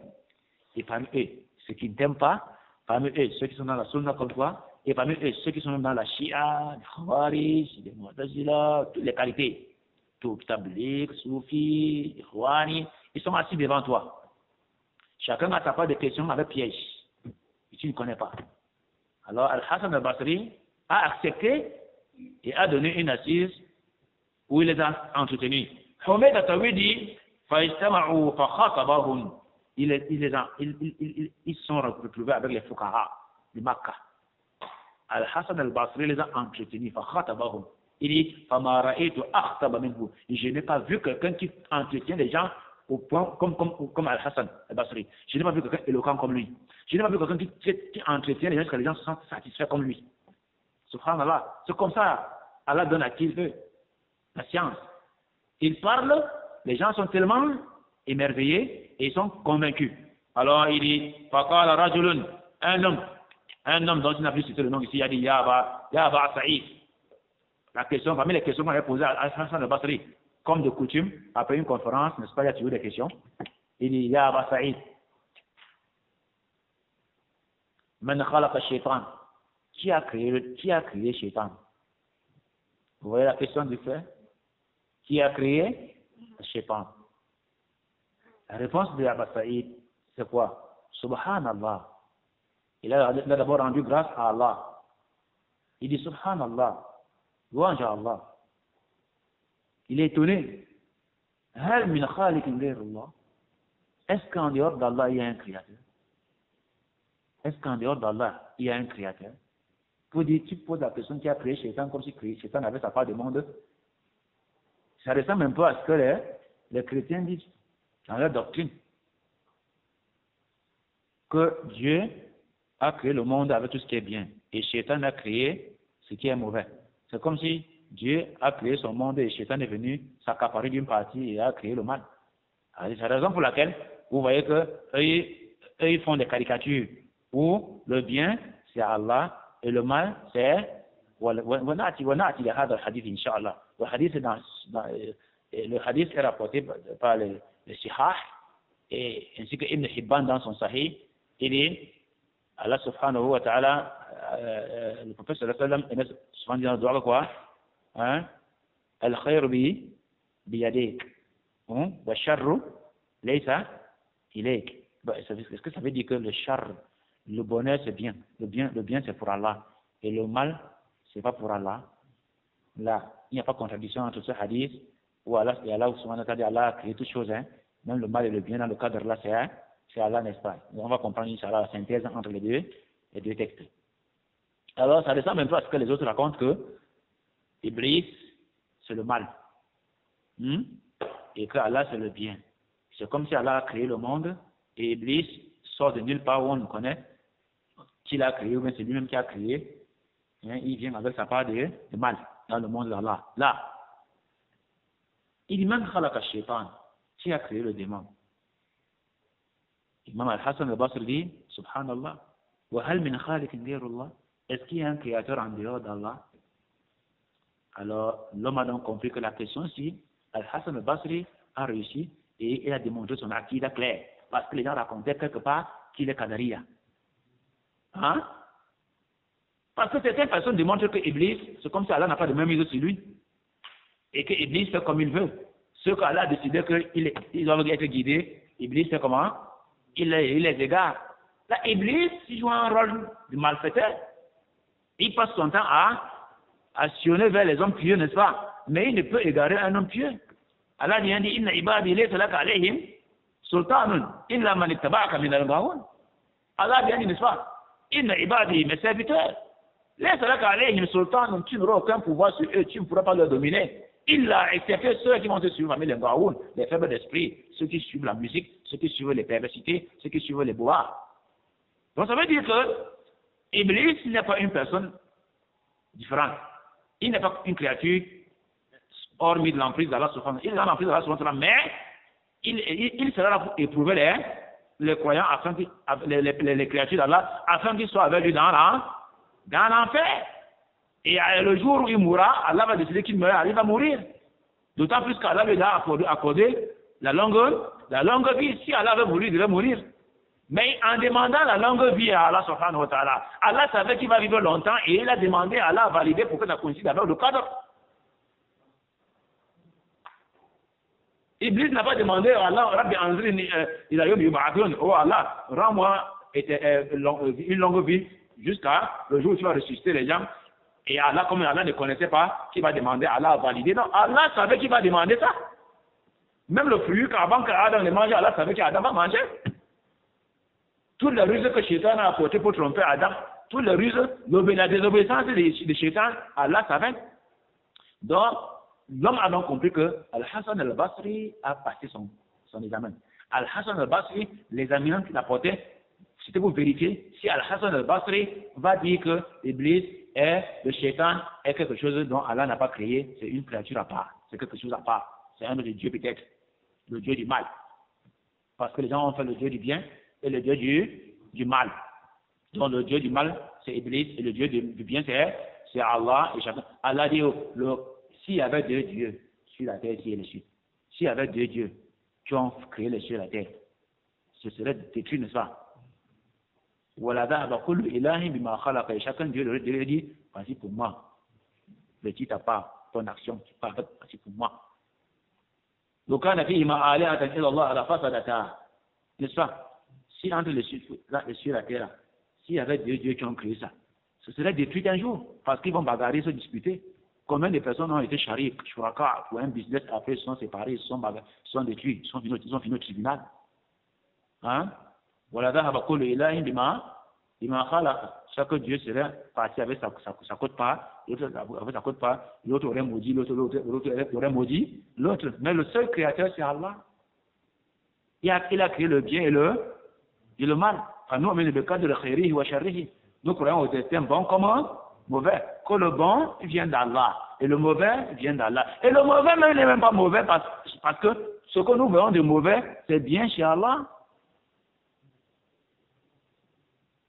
et parmi eux, ceux qui ne t'aiment pas, parmi eux, ceux qui sont dans la sunna comme toi, et parmi eux, ceux qui sont dans la Shia, les Khawarij, les Mu'tazila, toutes les qualités, tout Tabligh, Soufi, Ikhwani, ils sont assis devant toi. Chacun a sa part de questions avec piège. Et tu ne connais pas. Alors, Al-Hassan al-Basri a accepté et a donné une assise où il les a entretenus. Humayd al-Tawil dit, ils sont retrouvés avec les fuqaha de Makkah. Al-Hassan al-Basri les a entretenus. Il dit, je n'ai pas vu quelqu'un qui entretient les gens au point comme Al-Hassan al-Basri. Je n'ai pas vu quelqu'un éloquent comme lui. Je n'ai pas vu quelqu'un qui entretient les gens jusqu'à les gens se sentent satisfaits comme lui. Subhanallah. C'est comme ça. Allah donne à qui il veut la science. Il parle, les gens sont tellement émerveillés et ils sont convaincus. Alors il dit, Faqala rajulun, un homme dont il n'a plus cité le nom ici, il a dit, Ya Aba Sa'id. La question, parmi les questions qu'on avait posées à Al-Hassan al-Basri, comme de coutume, après une conférence, n'est-ce pas, il y a toujours des questions. Il dit, Ya Aba Sa'id, Man khalaqa shaitan. Qui a créé shaitan? Vous voyez la question du fait? Qui a créé shaitan? La réponse de Aba Sa'id, c'est quoi? Subhanallah. Il a d'abord rendu grâce à Allah. Il dit Subhanallah. Louange à Allah. Il est étonné. هل من خالق غير الله? Est-ce qu'en dehors d'Allah, il y a un créateur? Est-ce qu'en dehors d'Allah, il y a un créateur? Pour dire, tu poses la personne qui a créé Shaitan comme si Shaitan avait sa part de monde. Ça ressemble un peu à ce que les chrétiens disent dans leur doctrine. Que Dieu a créé le monde avec tout ce qui est bien. Et Shaitan a créé ce qui est mauvais. C'est comme si Dieu a créé son monde et Shaitan est venu s'accaparer d'une partie et a créé le mal. C'est la raison pour laquelle vous voyez qu'eux, ils font des caricatures où le bien, c'est Allah et le mal, c'est le hadith est rapporté par le Sihah et ainsi que Ibn Hibban dans son Sahih. Il dit Allah subhanahu wa ta'ala, le prophète sallallahu alayhi wa sallam, souvent dit dans le droit quoi, hein, al-khayr biyadik, wa sharru laysa ilayk. Est-ce que ça veut dire que le char, le bonheur c'est bien, le bien c'est pour Allah et le mal c'est pas pour Allah? Là, il n'y a pas de contradiction entre ce hadith où Allah subhanahu wa ta'ala, Allah a créé toutes choses, hein, même le mal et le bien dans le cadre là c'est Allah, n'est-ce pas? On va comprendre Inch'Allah la synthèse entre les deux textes. Alors ça ressemble un peu à ce que les autres racontent que Iblis c'est le mal et que Allah c'est le bien. C'est comme si Allah a créé le monde et Iblis sort de nulle part où on le connaît, qui l'a créé ou bien c'est lui-même qui a créé, hein, il vient avec sa part de mal dans le monde d'Allah. Là, il dit même khalaqa shaitan, qui a créé le démon. Imam Al-Hassan al-Basri dit, subhanallah, wa hal min khaliqin ghayrullah, est-ce qu'il y a un créateur en dehors d'Allah? Alors, l'homme a donc compris que la question, si Al-Hassan al-Basri a réussi et il a démontré son aqida clair, parce que les gens racontaient quelque part qu'il est Qadariya. Hein? Parce que certaines personnes démontrent que Iblis, c'est comme si Allah n'a pas de même idée sur lui, et que Iblis fait comme il veut. Ceux qu'Allah a décidé qu'ils doivent être guidés, Iblis fait comment? Il les égare. Là, Iblis, il joue un rôle de malfaiteur. Il passe son temps à sionner vers les hommes pieux, n'est-ce pas? Mais il ne peut égarer un homme pieux. Allah dit, inna ibadi laysa laka alayhim sultanun illa man ittaba'aka min al-ghawun. Allah dit, n'est-ce pas? Inna ibadi, mes serviteurs, laysa laka alayhim sultanun, tu n'auras aucun pouvoir sur eux, tu ne pourras pas leur dominer. Illa, excepté ceux qui vont te suivre, les ghawun, les faibles d'esprit, ceux qui suivent la musique, ceux qui suivent les perversités, ceux qui suivent les bois. Donc ça veut dire que Iblis n'est pas une personne différente. Il n'est pas une créature hormis de l'emprise d'Allah subhanahu. Il est dans l'emprise d'Allah subhanahu, mais il sera là pour éprouver les croyants, afin les créatures d'Allah, afin qu'ils soient avec lui dans l'enfer. Et le jour où il mourra, Allah va décider qu'il meurt, il va mourir. D'autant plus qu'Allah lui a accordé la longue vie. Si Allah veut mourir, il devait mourir. Mais en demandant la longue vie à Allah subhanahu wa ta'ala, Allah savait qu'il va vivre longtemps et il a demandé à Allah à valider pour que ça coïncide avec le cadre. Iblis n'a pas demandé à Allah, Rabbi Anzrini, oh Allah, rends-moi une longue vie jusqu'à le jour où tu vas ressusciter les gens. Et Allah, comme Allah ne connaissait pas, qui va demander à Allah à valider. Non, Allah savait qu'il va demander ça. Même le fruit, avant qu'Adam le mange, Allah savait qu'Adam va manger. Toutes les ruses que Shaitan a apportées pour tromper Adam, toutes les ruses, la désobéissance de Shaitan, Allah savait. Donc, l'homme a donc compris que Al-Hassan al-Basri a passé son examen. Al-Hassan al-Basri, l'examinant qu'il apportait, c'était pour vérifier si Al-Hassan al-Basri va dire que l'Iblis et le Shaitan est quelque chose dont Allah n'a pas créé, c'est une créature à part, c'est quelque chose à part, c'est un autre Dieu peut-être, le Dieu du mal. Parce que les gens ont fait le Dieu du bien et le Dieu du mal. Donc le Dieu du mal, c'est Iblis, et le Dieu du bien, c'est Allah et chacun. Allah dit, s'il y avait deux dieux sur la terre, s'il y avait deux dieux qui ont créé les cieux et la terre, ce serait détruit, n'est-ce pas? Chacun Dieu leur dit, vas-y pour moi. Le titre à part, ton action, tu parles, vas-y pour moi. N'est-ce pas? Si entre les cieux et la terre, s'il y avait deux dieux qui ont créé ça, ce serait détruit un jour, parce qu'ils vont bagarrer, se disputer. Combien de personnes ont été charriées, shuraka, pour un business, après ils sont séparés, ils sont détruits, ils sont finis au tribunal. Hein? Voilà, chaque Dieu serait parti avec sa cote part, l'autre avec sa cote part, l'autre aurait maudit, l'autre aurait maudit, l'autre. Mais le seul créateur, c'est Allah. Il a créé le bien et le mal. Nous croyons au destin bon comme mauvais. Que le bon vient d'Allah et le mauvais vient d'Allah. Et le mauvais même n'est même pas mauvais parce que ce que nous voyons de mauvais, c'est bien chez Allah.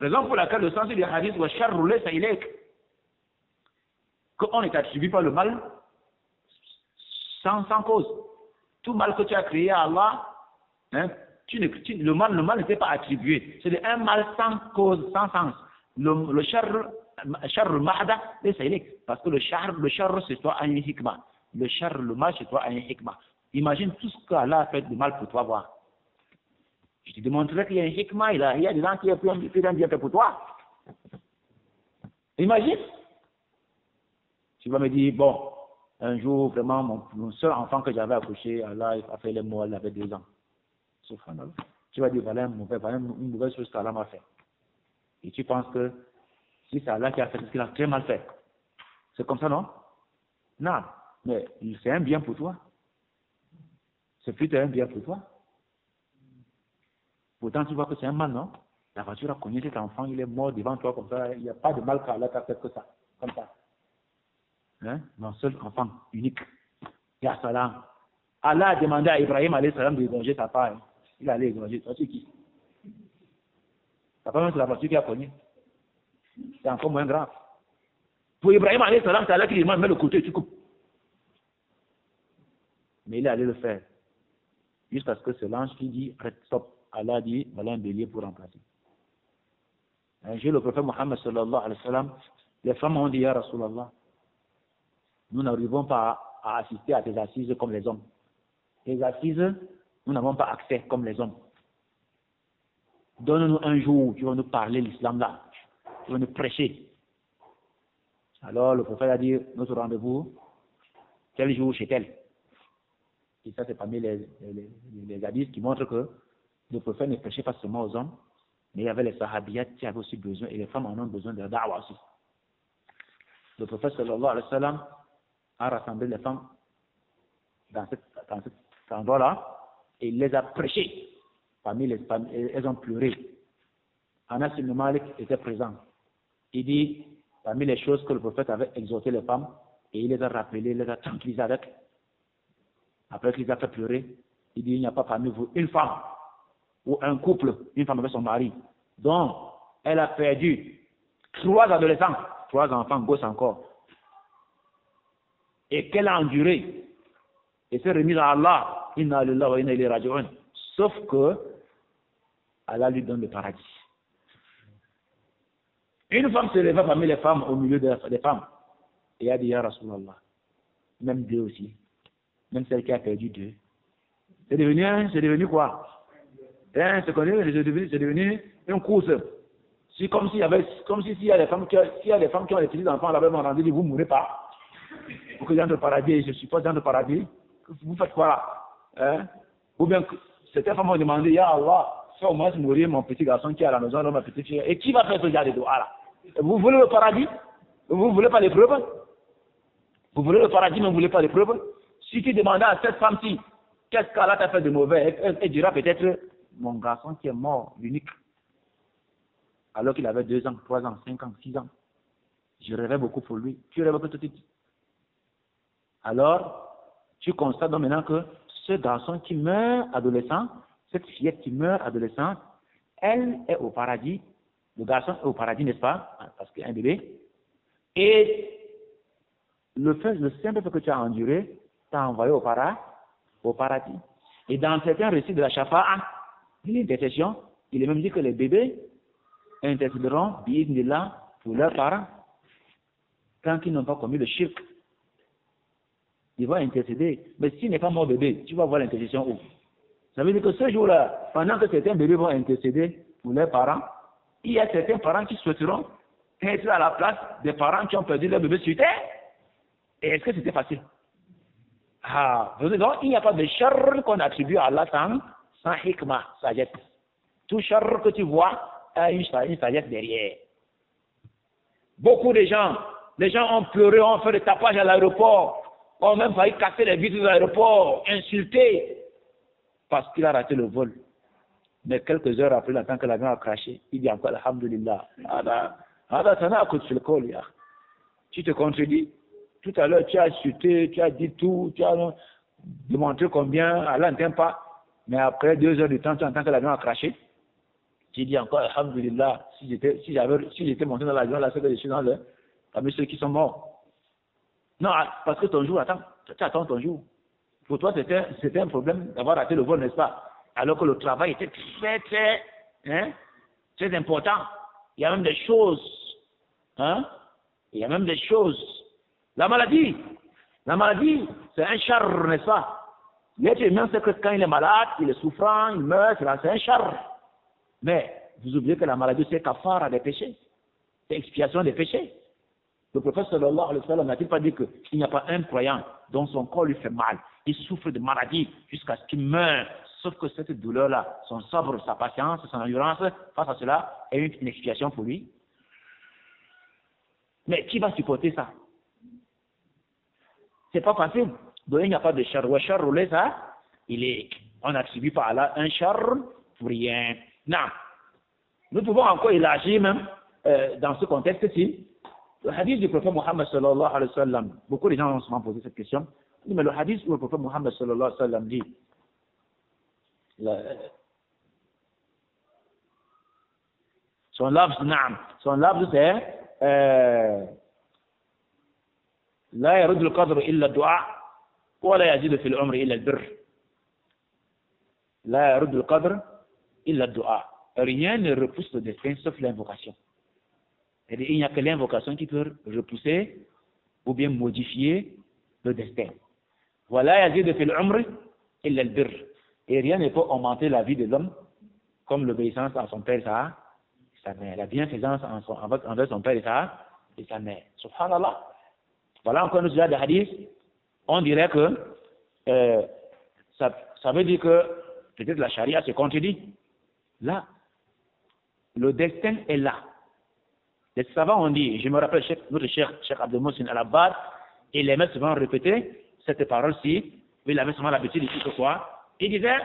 Raison pour laquelle le sens du hadith wa sharru laysa ilayk, qu'on est attribué par le mal sans cause. Tout mal que tu as créé à Allah, hein, le mal n'était pas attribué. C'est un mal sans cause, sans sens. Le sharru mahda laysa ilayk, parce que le sharru c'est toi un hikmah. Le mal c'est toi un hikmah. Imagine tout ce qu'Allah a fait de mal pour toi voir. Je te démontrerai qu'il y a un hikmah, il y a des gens qui ont fait un bien fait pour toi. Imagine. Tu vas me dire, bon, un jour, vraiment, mon seul enfant que j'avais accouché, Allah a fait les mots, il avait 2 ans. Subhanallah. Tu vas dire, voilà une mauvaise chose qu'Allah m'a fait. Et tu penses que si c'est Allah qui a fait ce qu'il a très mal fait. C'est comme ça, non? Non. Mais c'est un bien pour toi. C'est plutôt un bien pour toi. Pourtant, tu vois que c'est un mal, non? La voiture a cogné cet enfant, il est mort devant toi comme ça. Il n'y a pas de mal qu'Allah t'a fait que ça. Comme ça. Hein? Mon seul enfant, unique. Ya salam. Allah a demandé à Ibrahim alayhi salam de égorger sa part. Hein. Il allait égorger. Tu sais qui? Ça pas même c'est la voiture qui a cogné. C'est encore moins grave. Pour Ibrahim alayhi salam, c'est Allah qui lui demande, mets le côté, tu coupes. Mais il est allé le faire. Jusqu'à ce que ce l'ange qui dit, stop. Allah dit, voilà un bélier pour remplacer. Un jour, le prophète Mohammed sallallahu alayhi wa sallam, les femmes ont dit, ya Rasulallah, nous n'arrivons pas à assister à tes assises comme les hommes. Tes assises, nous n'avons pas accès comme les hommes. Donne-nous un jour où tu vas nous parler l'islam là. Tu vas nous prêcher. Alors, le prophète a dit, notre rendez-vous, quel jour chez elle? Et ça, c'est parmi les hadiths qui montrent que le prophète ne prêchait pas seulement aux hommes, mais il y avait les sahabiyat qui avaient aussi besoin, et les femmes en ont besoin de da'wah aussi. Le prophète sallallahu alayhi wa sallam a rassemblé les femmes dans cet endroit-là, et il les a prêchées. Parmi les femmes, elles ont pleuré. Anas ibn Malik était présent. Il dit, parmi les choses que le prophète avait exhorté les femmes, et il les a rappelées, il les a tranquillisées avec. Après qu'il les a fait pleurer, il dit, il n'y a pas parmi vous une femme, ou un couple, une femme avec son mari, dont elle a perdu 3 adolescents, 3 enfants, gosses encore, et qu'elle a enduré, et s'est remise à Allah, inna lillahi wa inna ilayhi raji'un, sauf que Allah lui donne le paradis. Une femme se leva parmi les femmes, au milieu des femmes, et a dit, ya Rasulallah, même 2 aussi, même celle qui a perdu 2. C'est devenu quoi? C'est devenu une course. Comme s'il y a des femmes qui ont étudié des enfants là-bas, on a dit, vous ne mourrez pas. Pour que j'entre au paradis, je suppose dans le paradis. Vous faites quoi là? Hein? Ou bien, certaines femmes ont demandé, ya Allah, fais au moins mourir mon petit garçon qui est à la maison, ma petite fille. Et qui va faire ce genre de doigts là? Vous voulez le paradis? Vous ne voulez pas l'épreuve? Vous voulez le paradis, mais vous ne voulez pas l'épreuve? Si tu demandais à cette femme-ci, qu'est-ce qu'Allah t'a fait de mauvais, elle dira peut-être, mon garçon qui est mort, l'unique, alors qu'il avait 2 ans, 3 ans, 5 ans, 6 ans. Je rêvais beaucoup pour lui. Tu rêves que tout de suite. Alors, tu constates donc maintenant que ce garçon qui meurt adolescent, cette fillette qui meurt adolescente, elle est au paradis. Le garçon est au paradis, n'est-ce pas? Parce qu'il y a un bébé. Et le simple fait que tu as enduré, t'a envoyé au paradis. Et dans certains récits de la Shafa'a, l'intercession, il est même dit que les bébés intercéderont bi'idhnillah pour leurs parents quand ils n'ont pas commis le shirk. Ils vont intercéder. Mais s'il n'est pas mort bébé, tu vas voir l'intercession où? Ça veut dire que ce jour-là, pendant que certains bébés vont intercéder pour leurs parents, il y a certains parents qui souhaiteront être à la place des parents qui ont perdu leur bébé sur terre. Et est-ce que c'était facile? Ah, donc il n'y a pas de charr qu'on attribue à Allah sans hikmah, sagesse. Tout charr que tu vois a une sagesse derrière. Beaucoup de gens, les gens ont pleuré, ont fait des tapages à l'aéroport, ont même failli casser les vitres de l'aéroport, insulter, parce qu'il a raté le vol. Mais quelques heures après, tant que l'avion a craché, il dit encore Alhamdulillah. Tu te contredis. Tout à l'heure, tu as insulté, tu as dit tout, tu as démontré combien Allah ne t'aime pas. Mais après 2 heures de temps, tu entends que l'avion a craché. Tu dis encore Alhamdulillah. Si j'étais monté dans l'avion, là, c'est que je suis parmi ceux qui sont morts. Non, parce que ton jour, tu attends ton jour. Pour toi, c'était un problème d'avoir raté le vol, n'est-ce pas? Alors que le travail était très important. Il y a même des choses. Il y a même des choses. La maladie, c'est un charr, n'est-ce pas? L'être humain sait que quand il est malade, il est souffrant, il meurt, c'est un charr. Mais vous oubliez que la maladie, c'est kafara des péchés. C'est expiation des péchés. Le prophète sallallahu alayhi wa sallam n'a-t-il pas dit qu'il n'y a pas un croyant dont son corps lui fait mal, il souffre de maladie jusqu'à ce qu'il meure. Sauf que cette douleur-là, son sabre, sa patience, son endurance, face à cela, est une expiation pour lui. Mais qui va supporter ça? C'est pas facile. Donc il n'y a pas de char. Le char roulé, ça, on n'attribue pas à Allah un char pour rien. Non. Nous pouvons encore élargir même dans ce contexte-ci. Le hadith du prophète Mohammed sallallahu alayhi wa sallam, beaucoup de gens ont souvent posé cette question. Mais le hadith où le prophète Mohammed sallallahu alayhi wa sallam dit son labs c'est لا يرد القدر إلا الدعاء ولا يزيد في العمر إلا البر. لا يرد القدر إلا الدعاء. Rien ne repousse le destin sauf l'invocation. Il n'y a que l'invocation qui peut repousser ou bien modifier le destin. ولا يزيد في العمر إلا البر. Et rien ne peut augmenter la vie de l'homme comme l'obéissance à son père et sa mère, la bienfaisance envers son père et sa mère. Subhanallah. Voilà encore une autre de hadith. On dirait que ça veut dire que peut-être la charia se contredit. Là, le destin est là. Les savants ont dit, je me rappelle notre cher Cheikh Abdel Mohsin Al-Abbad, il aimait souvent répéter cette parole-ci, mais il avait souvent l'habitude de dire quoi? Il disait,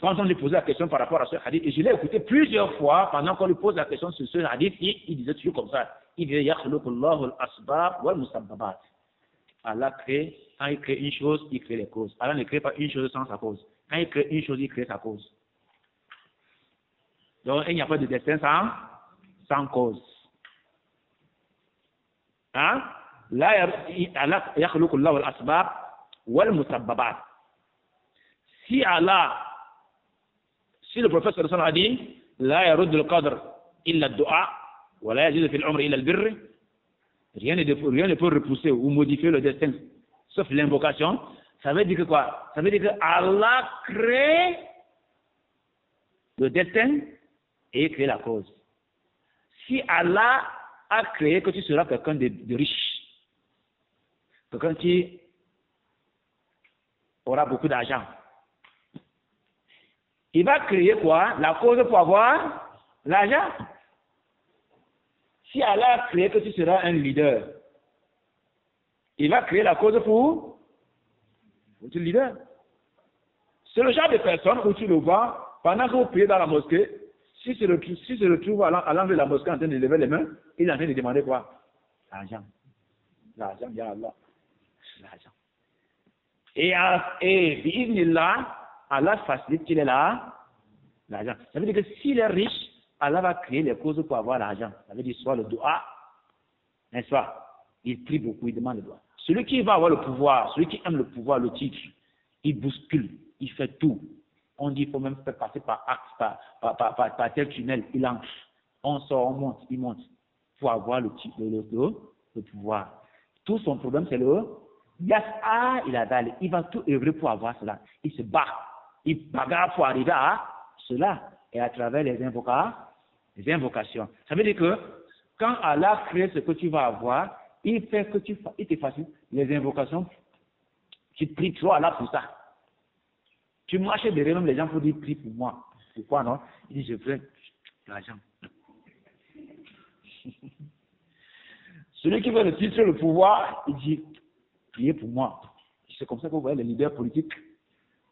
quand on lui posait la question par rapport à ce hadith, et je l'ai écouté plusieurs fois pendant qu'on lui pose la question sur ce hadith, il disait toujours comme ça. Il disait yakhluqullahu al-asbab wal musabbabat. Allah crée, quand il crée une chose, il crée les causes. Allah ne crée pas une chose sans sa cause. Quand il crée une chose, il crée sa cause. Donc il n'y a pas de destin sans cause. Hein? Allah yakhluqullahu al-asbab wal musabbabat. Si le prophète sallallahu alayhi wa sallam a dit la yaruddu al-qadr illa ad-du'a wa la yazidu fi al-umri illa al-birr, rien ne peut repousser ou modifier le destin sauf l'invocation. Ça veut dire que quoi? Ça veut dire que Allah crée le destin et crée la cause. Si Allah a créé que tu seras quelqu'un de riche, quelqu'un qui aura beaucoup d'argent, il va créer quoi? La cause pour avoir l'argent. Si Allah a créé que tu seras un leader, il va créer la cause pour être leader. C'est le genre de personne où tu le vois, pendant que vous priez dans la mosquée, si se retrouve à l'entrée de la mosquée en train de lever les mains, il est en train de demander quoi? L'argent. L'argent, ya Allah. L'argent. Et bi'idhnillah, Allah facilite qu'il est là, l'argent. Ça veut dire que s'il est riche, Allah va créer les causes pour avoir l'argent. Ça veut dire soit le doua, n'est-ce pas? Il prie beaucoup, il demande le doua. Celui qui va avoir le pouvoir, celui qui aime le pouvoir, le titre, il bouscule, il fait tout. On dit qu'il faut même faire passer par axe, par tel tunnel, il entre. On sort, on monte, il monte. Pour avoir le pouvoir. Tout son problème, c'est le yas'a il a dalé. Il va tout œuvrer pour avoir cela. Il se bat. Il bagarre pour arriver à cela. Et à travers les invocations. Ça veut dire que quand Allah crée ce que tu vas avoir, il fait que il te facilite les invocations, tu pries trop Allah pour ça. Tu marches derrière même les gens pour dire prie pour moi. Pourquoi non? Il dit je veux l'argent. Celui qui veut le titre, le pouvoir, il dit priez pour moi. C'est comme ça que vous voyez les leaders politiques,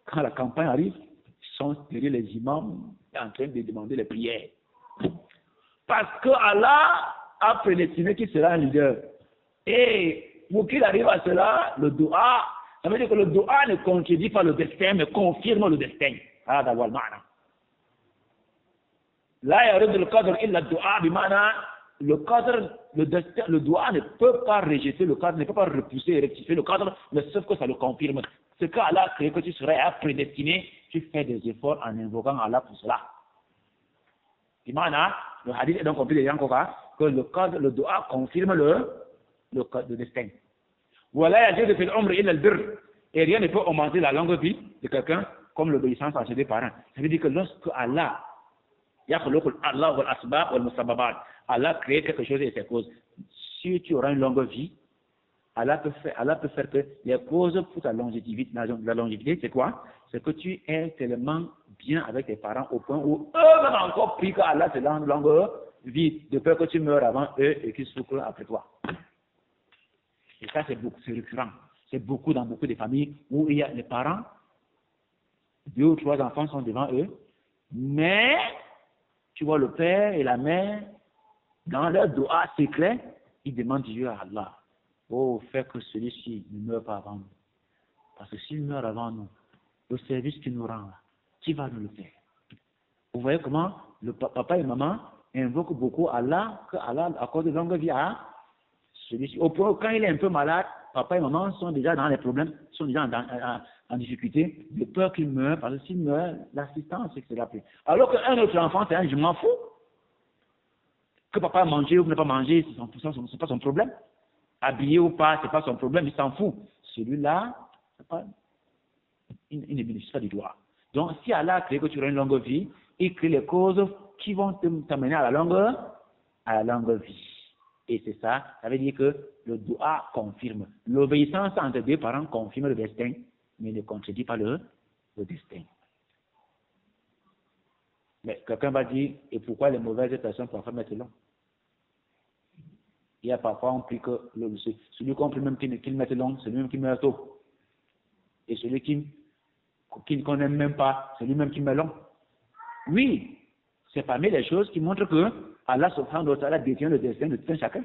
quand la campagne arrive, ils sont derrière les imams en train de demander les prières. Parce que Allah a prédestiné qui sera un leader. Et pour qu'il arrive à cela, le dua, ça veut dire que le dua ne contredit pas le destin, mais confirme le destin. Ah, d'avoir mana. Là, il y a le cadre, il a le dua, bimana, le cadre, le destin, le dua ne peut pas rejeter le cadre, ne peut pas repousser et rectifier le cadre, mais sauf que ça le confirme. Ce qu'Allah a créé que tu serais prédestiné, tu fais des efforts en invoquant Allah pour cela. Bimana, le hadith est donc compris de Yankoka, que le cadre, le dua confirme le destin. Voilà, il y a de faire ombre il le bir. Et rien ne peut augmenter la longue vie de quelqu'un comme l'obéissance à ses deux parents. Ça veut dire que lorsque Allah, Allah crée quelque chose et ses causes. Si tu auras une longue vie, Allah peut faire que les causes pour ta longévité, la longévité, c'est quoi? C'est que tu es tellement bien avec tes parents au point où eux même encore prient que Allah te donne une longue vie, de peur que tu meurs avant eux et qu'ils souffrent après toi. Et ça, c'est récurrent. C'est beaucoup dans beaucoup de familles où il y a les parents, 2 ou 3 enfants sont devant eux, mais tu vois le père et la mère, dans leur doua secret, ils demandent Dieu à Allah. Oh, fais que celui-ci ne meure pas avant nous. Parce que s'il meurt avant nous, le service qu'il nous rend, qui va nous le faire? Vous voyez comment le papa et maman invoquent beaucoup Allah, que Allah accorde longue vie à celui-ci. Au point où quand il est un peu malade, papa et maman sont déjà dans les problèmes, sont déjà en difficulté, de peur qu'il meure, parce que s'il meurt, l'assistance, c'est que c'est la plus. Alors qu'un autre enfant, c'est un je m'en fous. Que papa a mangé ou ne pas manger, c'est pas son problème. Habillé ou pas, c'est pas son problème, il s'en fout. Celui-là, il ne bénéficie pas du droit. Donc, si Allah a créé que tu auras une longue vie, il crée les causes qui vont t'amener à la longue vie. Et c'est ça, ça veut dire que le dua confirme. L'obéissance entre deux parents confirme le destin, mais ne contredit pas le destin. Mais quelqu'un va dire, et pourquoi les mauvaises personnes parfois mettent long? Il y a parfois on prie que celui qu'on prie même qu'il mette long, c'est lui-même qui meurt tôt. Et celui qu'on n'aime même pas, c'est lui-même qui meurt long. Oui, c'est parmi les choses qui montrent que Allah subhanahu wa ta'ala détient le destin de tout un chacun.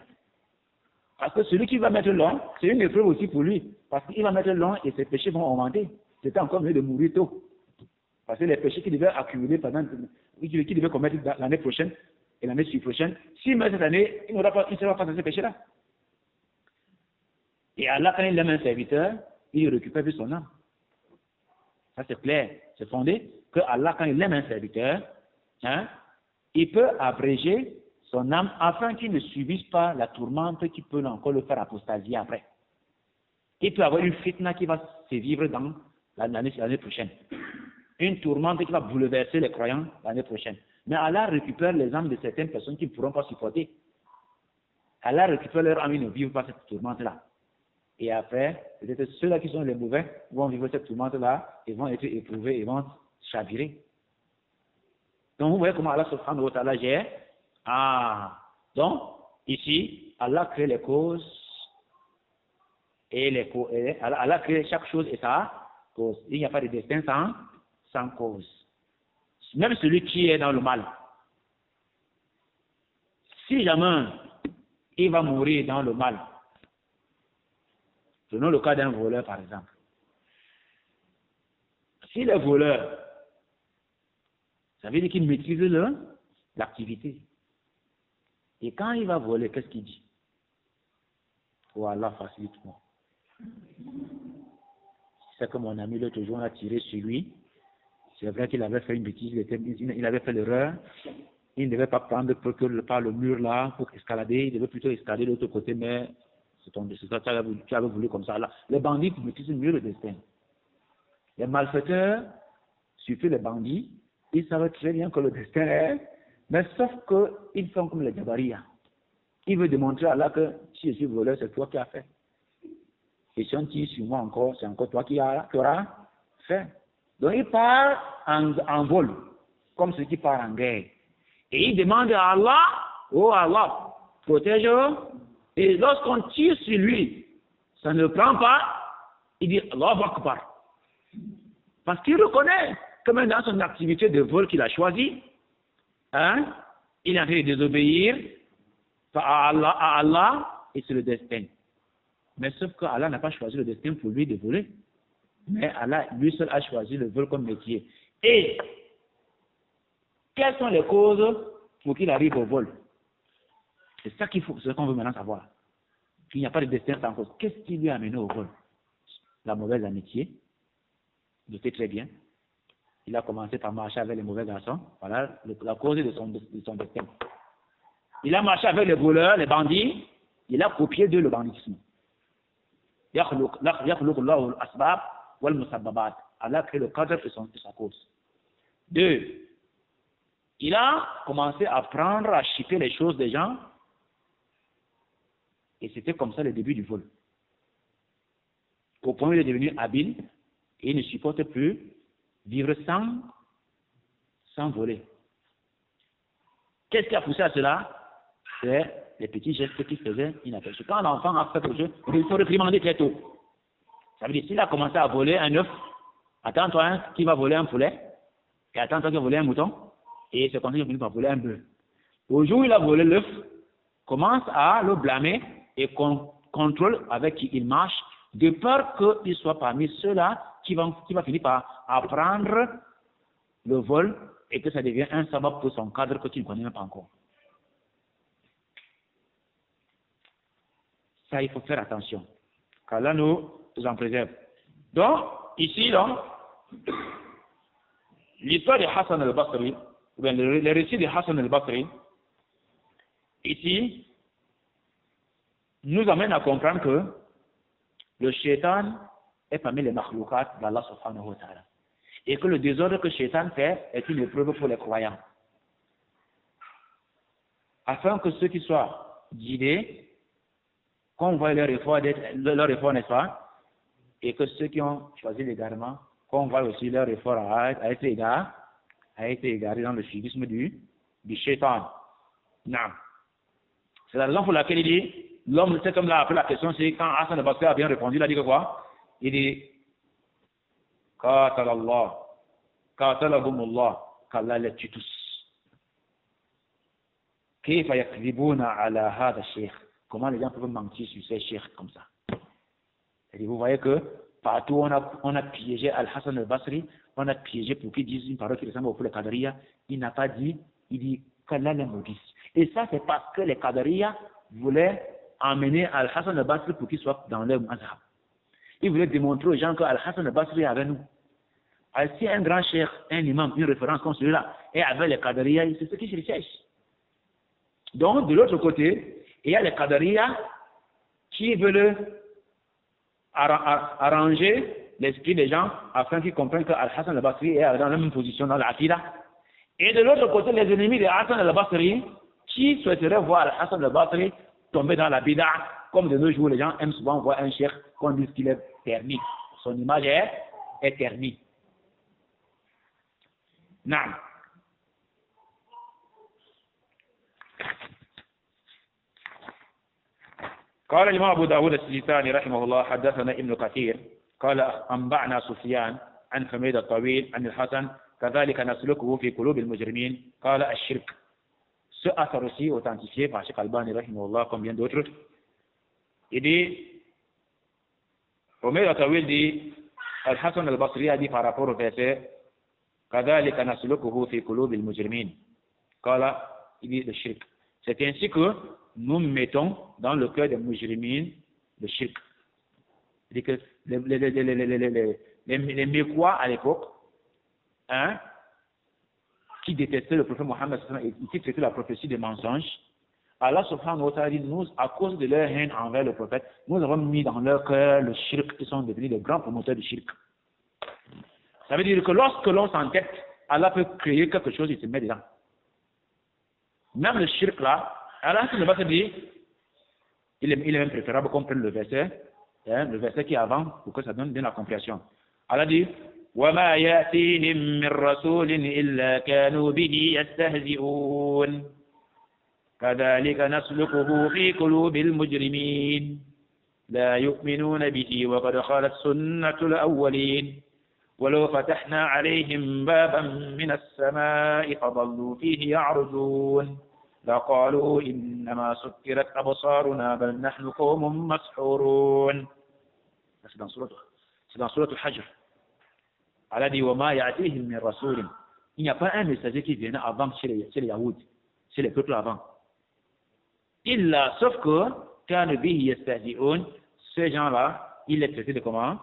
Parce que celui qui va mettre long, c'est une épreuve aussi pour lui. Parce qu'il va mettre long et ses péchés vont augmenter. C'est encore mieux de mourir tôt. Parce que les péchés qu'il devait accumuler qu'il devait commettre l'année prochaine et l'année prochaine, s'il meurt cette année, il ne sera pas dans ces péchés-là. Et Allah, quand il aime un serviteur, il récupère plus son âme. Ça c'est clair, c'est fondé que Allah, quand il aime un serviteur, il peut abréger son âme afin qu'il ne subisse pas la tourmente qui peut encore le faire apostasier après. Il peut avoir une fitna qui va se vivre dans l'année prochaine. Une tourmente qui va bouleverser les croyants l'année prochaine. Mais Allah récupère les âmes de certaines personnes qui ne pourront pas supporter. Allah récupère leur âme, ils ne vivent pas cette tourmente-là. Et après, peut-être ceux-là qui sont les mauvais vont vivre cette tourmente-là et vont être éprouvés et vont chavirer. Donc vous voyez comment Allah subhanahu wa ta'ala gère. Donc, ici, Allah crée les causes et Allah crée chaque chose et sa cause. Il n'y a pas de destin sans cause. Même celui qui est dans le mal. Si jamais il va mourir dans le mal, prenons le cas d'un voleur par exemple. Si le voleur, ça veut dire qu'il maîtrise l'activité. Et quand il va voler, qu'est-ce qu'il dit? Oh Allah, facilite-moi. C'est que mon ami l'autre jour a tiré sur lui. C'est vrai qu'il avait fait une bêtise, il avait fait l'erreur. Il ne devait pas prendre par le mur là pour escalader, il devait plutôt escalader de l'autre côté, mais c'est ça, tu avais voulu comme ça là. Les bandits maîtrisent mieux le destin. Les malfaiteurs, surtout les bandits, ils savent très bien que le destin est, mais sauf qu'ils font comme les Jabaria. Ils veulent démontrer à Allah que si je suis voleur, c'est toi qui as fait. Et si on tire sur moi encore, c'est encore toi qui auras fait. Donc il part en vol, comme ceux qui partent en guerre. Et il demande à Allah, oh Allah, protège-le. Et lorsqu'on tire sur lui, ça ne prend pas, il dit Allahu Akbar. Parce qu'il reconnaît que même dans son activité de vol qu'il a choisi, hein, il est en train de désobéir à Allah et c'est le destin. Mais sauf que Allah n'a pas choisi le destin pour lui de voler. Mais Allah, lui seul, a choisi le vol comme métier. Et quelles sont les causes pour qu'il arrive au vol? C'est ça qu'il faut, c'est ce qu'on veut maintenant savoir. Qu'il n'y a pas de destin sans cause. Qu'est-ce qui lui a amené au vol? La mauvaise amitié. Vous savez très bien. Il a commencé par marcher avec les mauvais garçons. Voilà la cause de son destin. Il a marché avec les voleurs, les bandits. Il a copié d'eux le banditisme. Allah a créé le cadre de sa cause. 2. Il a commencé à apprendre à chipper les choses des gens. Et c'était comme ça le début du vol. Au point où il est devenu habile et il ne supporte plus vivre sans voler. Qu'est-ce qui a poussé à cela? C'est les petits gestes qu'il faisait inaperçus. Quand l'enfant a fait quelque chose, il faut réprimander très tôt. Ça veut dire, s'il a commencé à voler un œuf, attends-toi hein, qui va voler un poulet, et attends-toi qui va voler un mouton, et c'est comme ça qu'il finit par voler un bœuf. Au jour où il a volé l'œuf, commence à le blâmer et contrôle avec qui il marche, de peur qu'il soit parmi ceux-là qui va finir par apprendre le vol et que ça devient un sabbat pour son cadre que tu ne connais même pas encore. Ça, il faut faire attention. Car là, nous en préserve. Donc, ici, l'histoire de Hassan al-Basri, ou bien le récit de Hassan al-Basri, ici, nous amène à comprendre que le shaitan est parmi les makhloukat d'Allah subhanahu wa ta'ala. Et que le désordre que le shaitan fait est une épreuve pour les croyants. Afin que ceux qui soient guidés, qu'on voit leur effort, n'est-ce pas? Et que ceux qui ont choisi l'égarement, qu'on voit aussi leur effort à être égarés dans le suivisme du shaitan. Non. C'est la raison pour laquelle il dit, cet homme-là, après la question, c'est quand Hassan al-Basri a bien répondu, il a dit que quoi? Il dit, Qatalallah, Qatalahumullah, qu'Allah les tue tous. Kayfa yakdhibuna ala hadha shaykh. Comment les gens peuvent mentir sur ces cheikhs comme ça? Et vous voyez que partout on a piégé Al-Hassan al-Basri, on a piégé pour qu'il dise une parole qui ressemble au pour les Qadariya. Il n'a pas dit, il dit qu'Allah les maudisse. Et ça, c'est parce que les Qadariya voulaient emmener Al-Hassan al-Basri pour qu'il soit dans leur mazhab. Ils voulaient démontrer aux gens que Al-Hassan al-Basri est avec nous. Alors, si un grand cheikh, un imam, une référence comme celui-là, est avec les Qadariya, c'est ce qu'ils recherchent. Donc, de l'autre côté, il y a les Qadariya qui veulent arranger l'esprit des gens afin qu'ils comprennent que Al-Hassan al-Basri est dans la même position dans l'Aqida. Et de l'autre côté, les ennemis de Hassan al-Basri qui souhaiteraient voir Al-Hassan al-Basri tomber dans la bid'a, comme de nos jours, les gens aiment souvent voir un cheikh qu'on dit qu'il est terni. Son image est ternie. Naam. قال الإمام أبو داود السجستاني رحمه الله حدثنا ابن كثير قال أنبأنا سفيان عن حميد الطويل عن الحسن كذلك نسلكه في قلوب المجرمين قال الشرك. Ce asar aussi authentifié par Cheikh Albani rahimahullah comme bien d'autres. Il dit, Humayd al-Tawil dit, Al-Hassan al-Basri a dit par rapport au verset كذلك نسلكه في قلوب المجرمين قال, il dit le shirk. C'est ainsi que nous mettons dans le cœur des mujrimines le shirk. C'est-à-dire que les Mécois à l'époque, hein, qui détestaient le prophète Mohammed et qui traitaient la prophétie des mensonges, Allah subhanahu wa ta'ala dit, nous, à cause de leur haine envers le prophète, nous avons mis dans leur cœur le shirk, qui sont devenus des grands promoteurs du shirk. Ça veut dire que lorsque l'on s'entête, Allah peut créer quelque chose, il se met dedans. Même le shirk là, Allah ne va se dire, il est même préférable qu'on prenne le verset le verset qui est avant, pour que ça donne bien la compréhension. Allah dit, وَمَا يَأْتِيهِمْ مِنْ رَسُولٍ إِلَّا كَانُوا بِهِ يَسْتَهْزِئُونَ كَذَلِكَ نَسْلُكُهُ فِي قُلُوبِ الْمُجْرِمِينَ لا يؤمنون به وقد خلت سنة الأولين ولو فتحنا عليهم بابا من السماء فظلوا فيه يعرجون لقالوا إنما سكرت أبصارنا بل نحن قوم مسحورون. C'est dans Surat Al-Hajr. Allah dit وما يأتيهم من رسول. Il n'y a pas un messager qui vient avant chez les Yahoud, chez les peuples avant. إلا sauf que كانوا به يستهزئون. Ces gens-là, ils les traitaient de comment?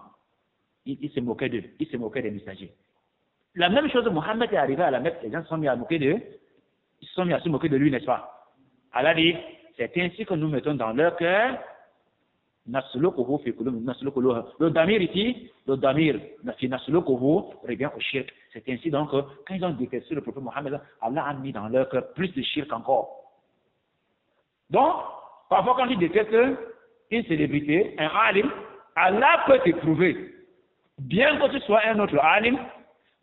Ils se moquaient d'eux, ils se moquaient des messagers. La même chose, Mohammed est arrivé à la Mecque, les gens se sont mis à moquer d'eux, ils se sont mis à se moquer de lui, n'est-ce pas? Allah dit, c'est ainsi que nous mettons dans leur cœur, le damir ici, le damir, revient au shirk. C'est ainsi donc, quand ils ont détesté le prophète Mohammed, Allah a mis dans leur cœur plus de shirk encore. Donc, parfois quand ils détestent une célébrité, un alim, Allah peut t'éprouver. Bien que tu sois un autre alim,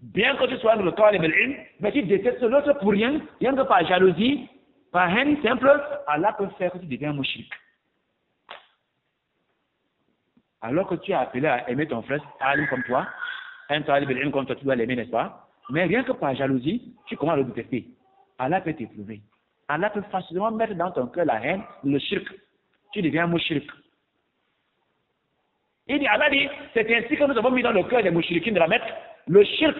bien que tu sois un autre talib al-ilm, mais tu détestes l'autre pour rien que par jalousie, par haine simple, Allah peut faire que tu deviens mushrik. Alors que tu es appelé à aimer ton frère alim comme toi, un talib al-ilm comme toi, tu dois l'aimer, n'est-ce pas? Mais rien que par jalousie, tu commences à le détester. Allah peut t'éprouver. Allah peut facilement mettre dans ton cœur la haine, le shirk. Tu deviens mushrik. Il dit, Allah dit, c'est ainsi que nous avons mis dans le cœur des mushrikin de la Mecque le shirk.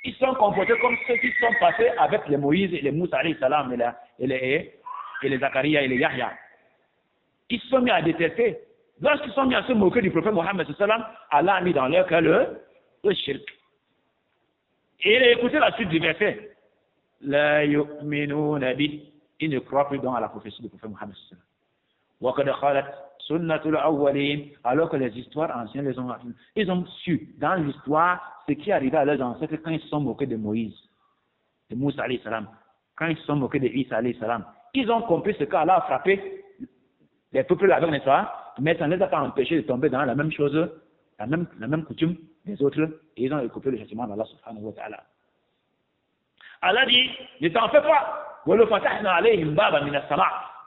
Ils sont comportés comme ceux qui sont passés avec les Moïse et les Moussa alayhi salam et les Zakaria et les Yahya. Ils se sont mis à détester. Lorsqu'ils sont mis à se moquer du prophète Mohammed sallam, Allah a mis dans leur cœur le shirk. Et il a écouté la suite du verset. La yu'minuna bi. Ils ne croient plus donc à la prophétie du prophète Mohammed sallam. Alors que les histoires anciennes ils ont su dans l'histoire ce qui arrivait à leurs ancêtres quand ils se sont moqués de Moïse, de Moussa alayhi salam, quand ils se sont moqués de Isa alayhi salam. Ils ont compris ce qu'Allah a frappé les peuples avec, n'est-ce pas? Mais ça ne les a pas empêchés de tomber dans la même chose, la même coutume des autres, et ils ont écouté le châtiment d'Allah subhanahu wa ta'ala. Allah dit, ne t'en fais pas,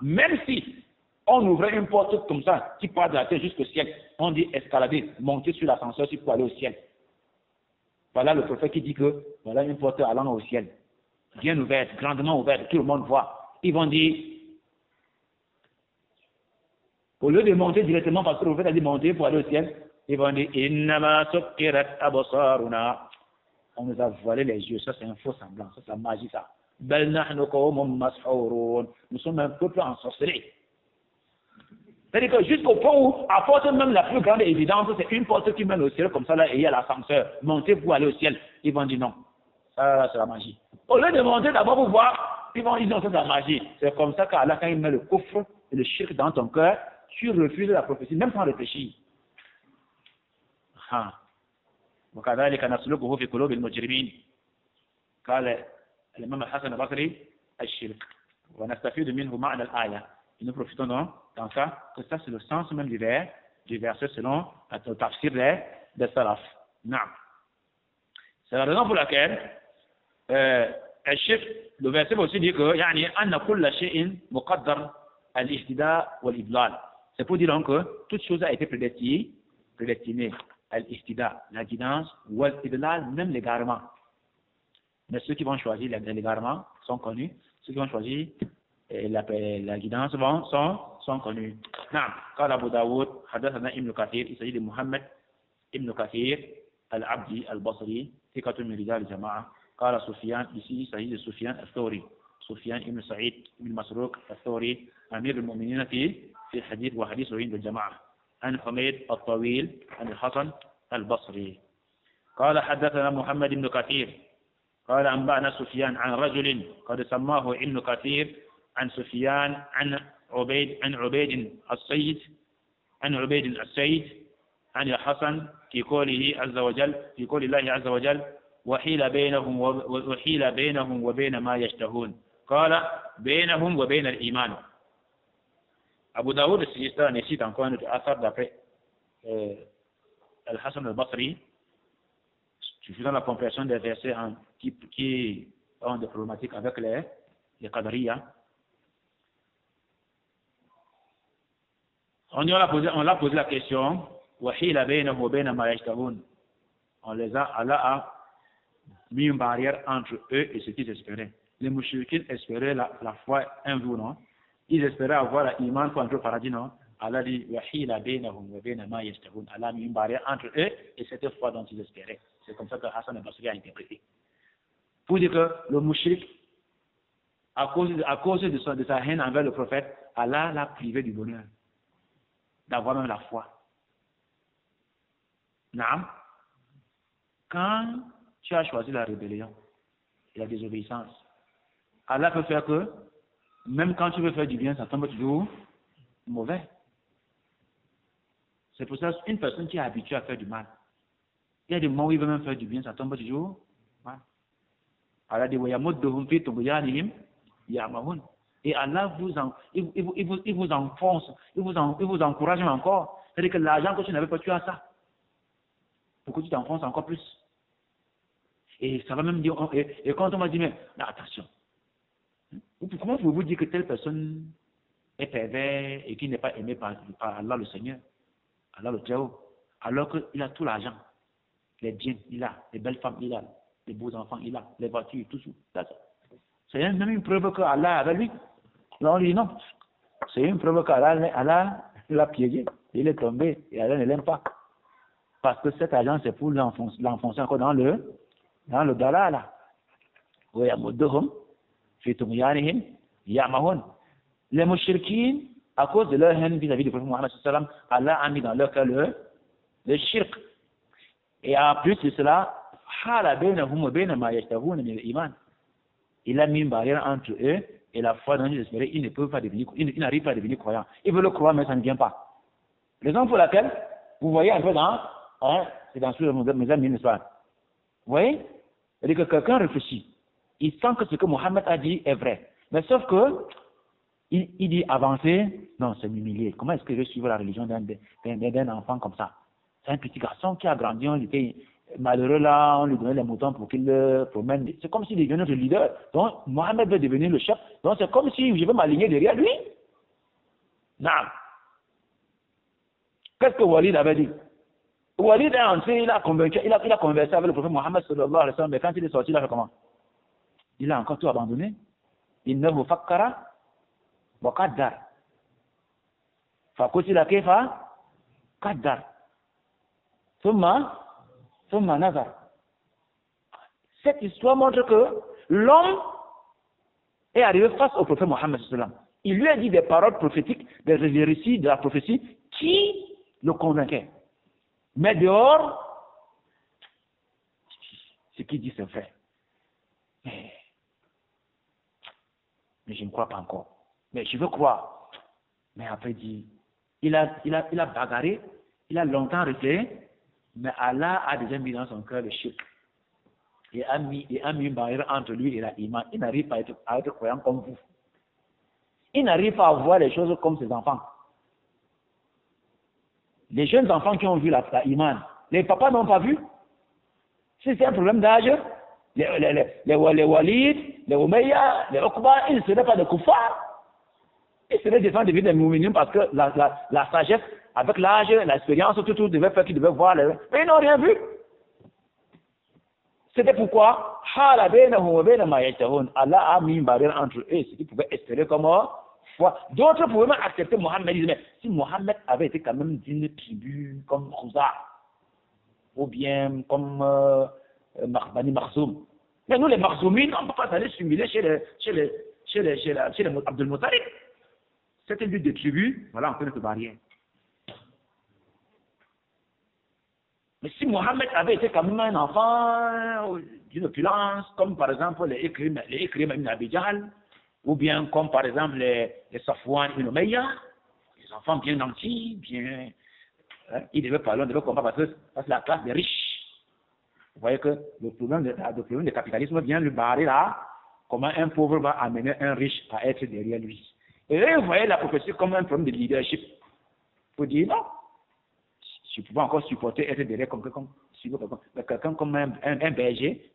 même si on ouvrait une porte comme ça, qui part de la terre jusqu'au ciel. On dit escalader, monter sur l'ascenseur pour aller au ciel. Voilà le prophète qui dit que voilà une porte allant au ciel. Bien ouverte, grandement ouverte, tout le monde voit. Ils vont dire, au lieu de monter directement, parce que le prophète a dit monter pour aller au ciel, ils vont dire, Innama sukkirat absaruna. On nous a voilé les yeux, ça c'est un faux semblant, ça c'est la magie ça. Bal nahnu qawmun mas'hurun. Nous sommes un peuple ensorcelé. C'est-à-dire que jusqu'au point où, à force même la plus grande évidence, c'est une porte qui mène au ciel, comme ça là, et il y a l'ascenseur. Monter pour aller au ciel. Ils vont dire non. Ça, c'est la magie. Au lieu de monter d'abord pour voir, ils vont dire non, c'est la magie. C'est comme ça qu'Allah, quand il met le coffre et le shirk dans ton cœur, tu refuses la prophétie, même sans réfléchir. وكذلك نسلكه في قلوب المجرمين قال الإمام الحسن البصري الشرك ونستفيد منه معنى الآية. Et nous profitons donc dans ça, que ça c'est le sens même du verset selon le tafsir des salaf. Non. C'est la raison pour laquelle le verset va aussi dire que يعني أن كل شيء مقدر الاهتداء والإضلال. C'est pour dire donc que toute chose a été prédestinée. Al-Ihtida, la guidance, ou al-Idlal, même l'égarement. Mais ceux qui vont choisir l'égarement sont connus, ceux qui vont choisir la guidance sont connus. نعم قال أبو داود حدثنا ابن كثير il s'agit de Muhammad ibn Kathir al-Abdi al-Basri ثقة من رجال الجماعة قال سفيان ici il s'agit de Sufyan al-Thawri سفيان ibn Sa'id ibn Masruq al-Thawri أمير المؤمنين في الحديث وحديثه عند الجماعة عن حميد الطويل عن الحسن البصري قال حدثنا محمد بن كثير قال أنبأنا سفيان عن رجل قد سماه ابن كثير عن سفيان عن عبيد السيد عن الحسن في قوله عز وجل في قول الله عز وجل وحيل بينهم وبين ما يشتهون قال بينهم وبين الإيمان. Abu Daoud le Sijistani cite encore un autre affaire d'après Al-Hassan al-Basri, faisant la compréhension des versets qui ont des problématiques avec les Qadariya. On l'a posé la question, Allah a mis une barrière entre eux et ce qu'ils espéraient. Les mouchriquins espéraient la foi un jour, non? Ils espéraient avoir l'iman pour entrer au paradis, non? Allah dit, Allah a mis une barrière entre eux et cette foi dont ils espéraient. C'est comme ça que Hassan al-Basri a interprété. Pour dire que le mouchrik, à cause de sa haine envers le prophète, Allah l'a privé du bonheur, d'avoir même la foi. Naam. Quand tu as choisi la rébellion et la désobéissance, Allah peut faire que, même quand tu veux faire du bien, ça tombe toujours mauvais. C'est pour ça qu'une personne qui est habituée à faire du mal, il y a des moments où il veut même faire du bien, ça tombe toujours mal. Allah dit, et Allah vous enfonce, il vous encourage encore. C'est-à-dire que l'argent que tu n'avais pas, tu as ça. Pour que tu t'enfonces encore plus. Et ça va même dire, et quand on m'a dit, mais attention, comment pouvez-vous dire que telle personne est pervers et qui n'est pas aimé par Allah le Seigneur, Allah le Très-Haut, alors qu'il a tout l'argent, les biens, il a, les belles femmes, il a, les beaux enfants, il a, les voitures, tout ça. C'est même une preuve que Allah est avec lui. Là, on lui dit non. C'est une preuve qu'Allah l'a piégé, il est tombé, et Allah ne l'aime pas. Parce que cet argent, c'est pour l'enfoncer encore dans le dalala. Les mouchriquins, à cause de leur haine vis-à-vis du prophète Mohammed, Allah a mis dans leur cœur le shirk. Et en plus de cela, il a mis une barrière entre eux et la foi dont ils espéraient. Ils n'arrivent pas à devenir croyants. Ils veulent le croire, mais ça ne vient pas. Raison pour laquelle, vous voyez un peu c'est dans mes amis, n'est-ce pas? Vous voyez? C'est-à-dire que quelqu'un réfléchit. Il sent que ce que Mohammed a dit est vrai. Mais sauf que, il dit avancer, non, c'est m'humilier. Comment est-ce que je vais suivre la religion d'un enfant comme ça? C'est un petit garçon qui a grandi, on était malheureux là, on lui donnait les moutons pour qu'il le promène. C'est comme s'il devenait le leader. Donc, Mohammed veut devenir le chef. Donc, c'est comme si je veux m'aligner derrière lui. Non. Qu'est-ce que Walid avait dit? Walid est entré, il a conversé avec le prophète Mohammed sallallahu alayhi wa sallam, mais quand il est sorti, il a fait comment? Il a encore tout abandonné. Il ne vous fakkara wa qaddar. Fakutila kayfa qaddar. Thumma nazar. Cette histoire montre que l'homme est arrivé face au prophète Mohammed sallallahu alayhi wa sallam. Il lui a dit des paroles prophétiques, des récits de la prophétie qui le convainquaient. Mais dehors, ce qu'il dit c'est vrai. Mais je ne crois pas encore. Mais je veux croire. Mais après dit, il a bagarré, il a longtemps resté, mais Allah a déjà mis dans son cœur le shirk. Il a mis une barrière entre lui et la iman. Il n'arrive pas à être croyant comme vous. Il n'arrive pas à voir les choses comme ses enfants. Les jeunes enfants qui ont vu la iman, les papas n'ont pas vu. Si c'est un problème d'âge, les Walid, les Umayya, les Uqba, ils ne seraient pas des kuffars. Ils seraient défendus de des mouminiens parce que la sagesse, avec l'âge, l'expérience, tout devait faire qu'ils devaient voir. Mais ils n'ont rien vu. C'était pourquoi Allah a mis une barrière entre eux, ce qu'ils pouvaient espérer comme foi. D'autres pouvaient même accepter Mohammed. Mais si Mohammed avait été quand même d'une tribu comme Khouza, ou bien comme Bani Makhzoum. Mais nous, les Makhzoumines, on ne peut pas aller simuler chez les Abdul Muttalib. C'était une lutte de tribus, voilà, on connaît cette barrière. Mais si Mohammed avait été quand même un enfant d'une opulence, comme par exemple les Ikrim ibn Abi Jahl, ou bien comme par exemple les Safwan ibn Umayya, les enfants bien nantis, bien... ils devaient parler, on devait comprendre parce que c'est la classe des riches. Vous voyez que le problème du capitalisme vient lui barrer là, comment un pauvre va amener un riche à être derrière lui. Et là, vous voyez la prophétie comme un problème de leadership. Vous dites non. je pouvais encore supporter être derrière comme quelqu'un comme un berger,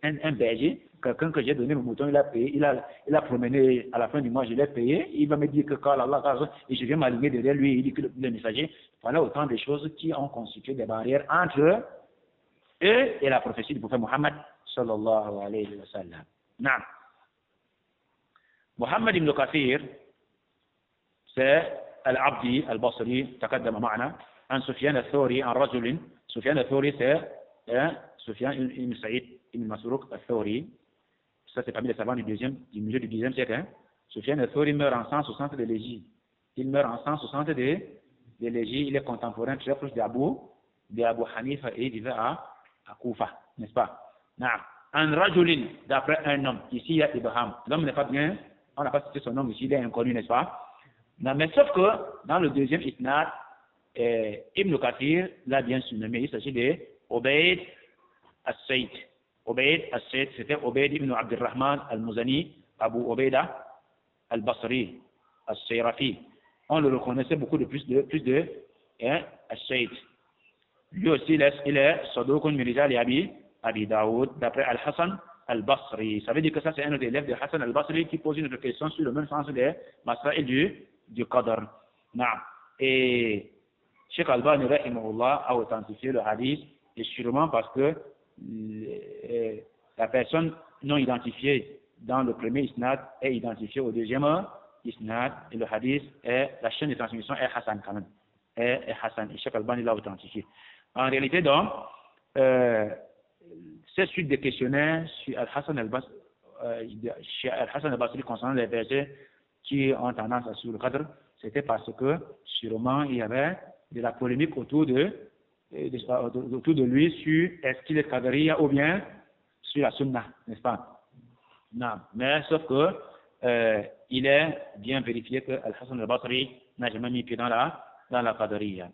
quelqu'un que j'ai donné mon mouton, il a payé, il a promené à la fin du mois, je l'ai payé, il va me dire que quand Allah, et je viens m'aligner derrière lui, il dit que le messager, voilà autant de choses qui ont constitué des barrières entre eux et la prophétie du prophète Muhammad sallallahu alayhi wa sallam. Naam. محمد بن كثير العبدي البصري تقدم معنا عن سفيان الثوري عن رجل سفيان الثوري سفيان بن سعيد بن مسروق الثوري ça c'est parmi les savants du milieu du 10e siècle. Sufyan al-Thawri meurt en 160 de l'Égypte. Il meurt en 160 de l'Égypte. Il est contemporain très proche d'Abu Hanifa et il vivait à Koufa, n'est-ce pas? Un rajulin, d'après un homme. Ici il y a Ibrahim. L'homme n'est pas bien. On n'a pas cité son nom ici, il est inconnu, n'est-ce pas? Non, mais sauf que dans le deuxième isnad, Ibn Kathir l'a bien surnommé, il s'agit de Obeid al-Sayyid. Obeid al-Sayyid, c'était Obeid ibn Abdurrahman al-Muzani, Abu Obeida al-Basri, al-Sayrafi. On le reconnaissait beaucoup de plus de al-Sayyid. Lui aussi, il est Sadoukun Mirizal et Abi Daoud, d'après Al-Hassan al-Basri. Ça veut dire que ça, c'est un des élèves de Hassan al-Basri qui pose une question sur le même sens des Masail du Qadr. Et Cheikh Al-Bani rahimahullah a authentifié le hadith, et sûrement parce que la personne non identifiée dans le premier isnad est identifiée au deuxième isnad, et le hadith la chaîne de transmission est Hassan quand même. Est Hassan, et Cheikh Al-Bani l'a authentifié. En réalité, donc, cette suite de questionnaires sur Al-Hassan al-Basri concernant les versets qui ont tendance à suivre le cadre, c'était parce que sûrement il y avait de la polémique autour de lui sur est-ce qu'il est Qadariya ou bien sur la Sunna, n'est-ce pas? Non, mais sauf que il est bien vérifié que Al-Hassan al-Basri n'a jamais mis pied dans la Qadariya.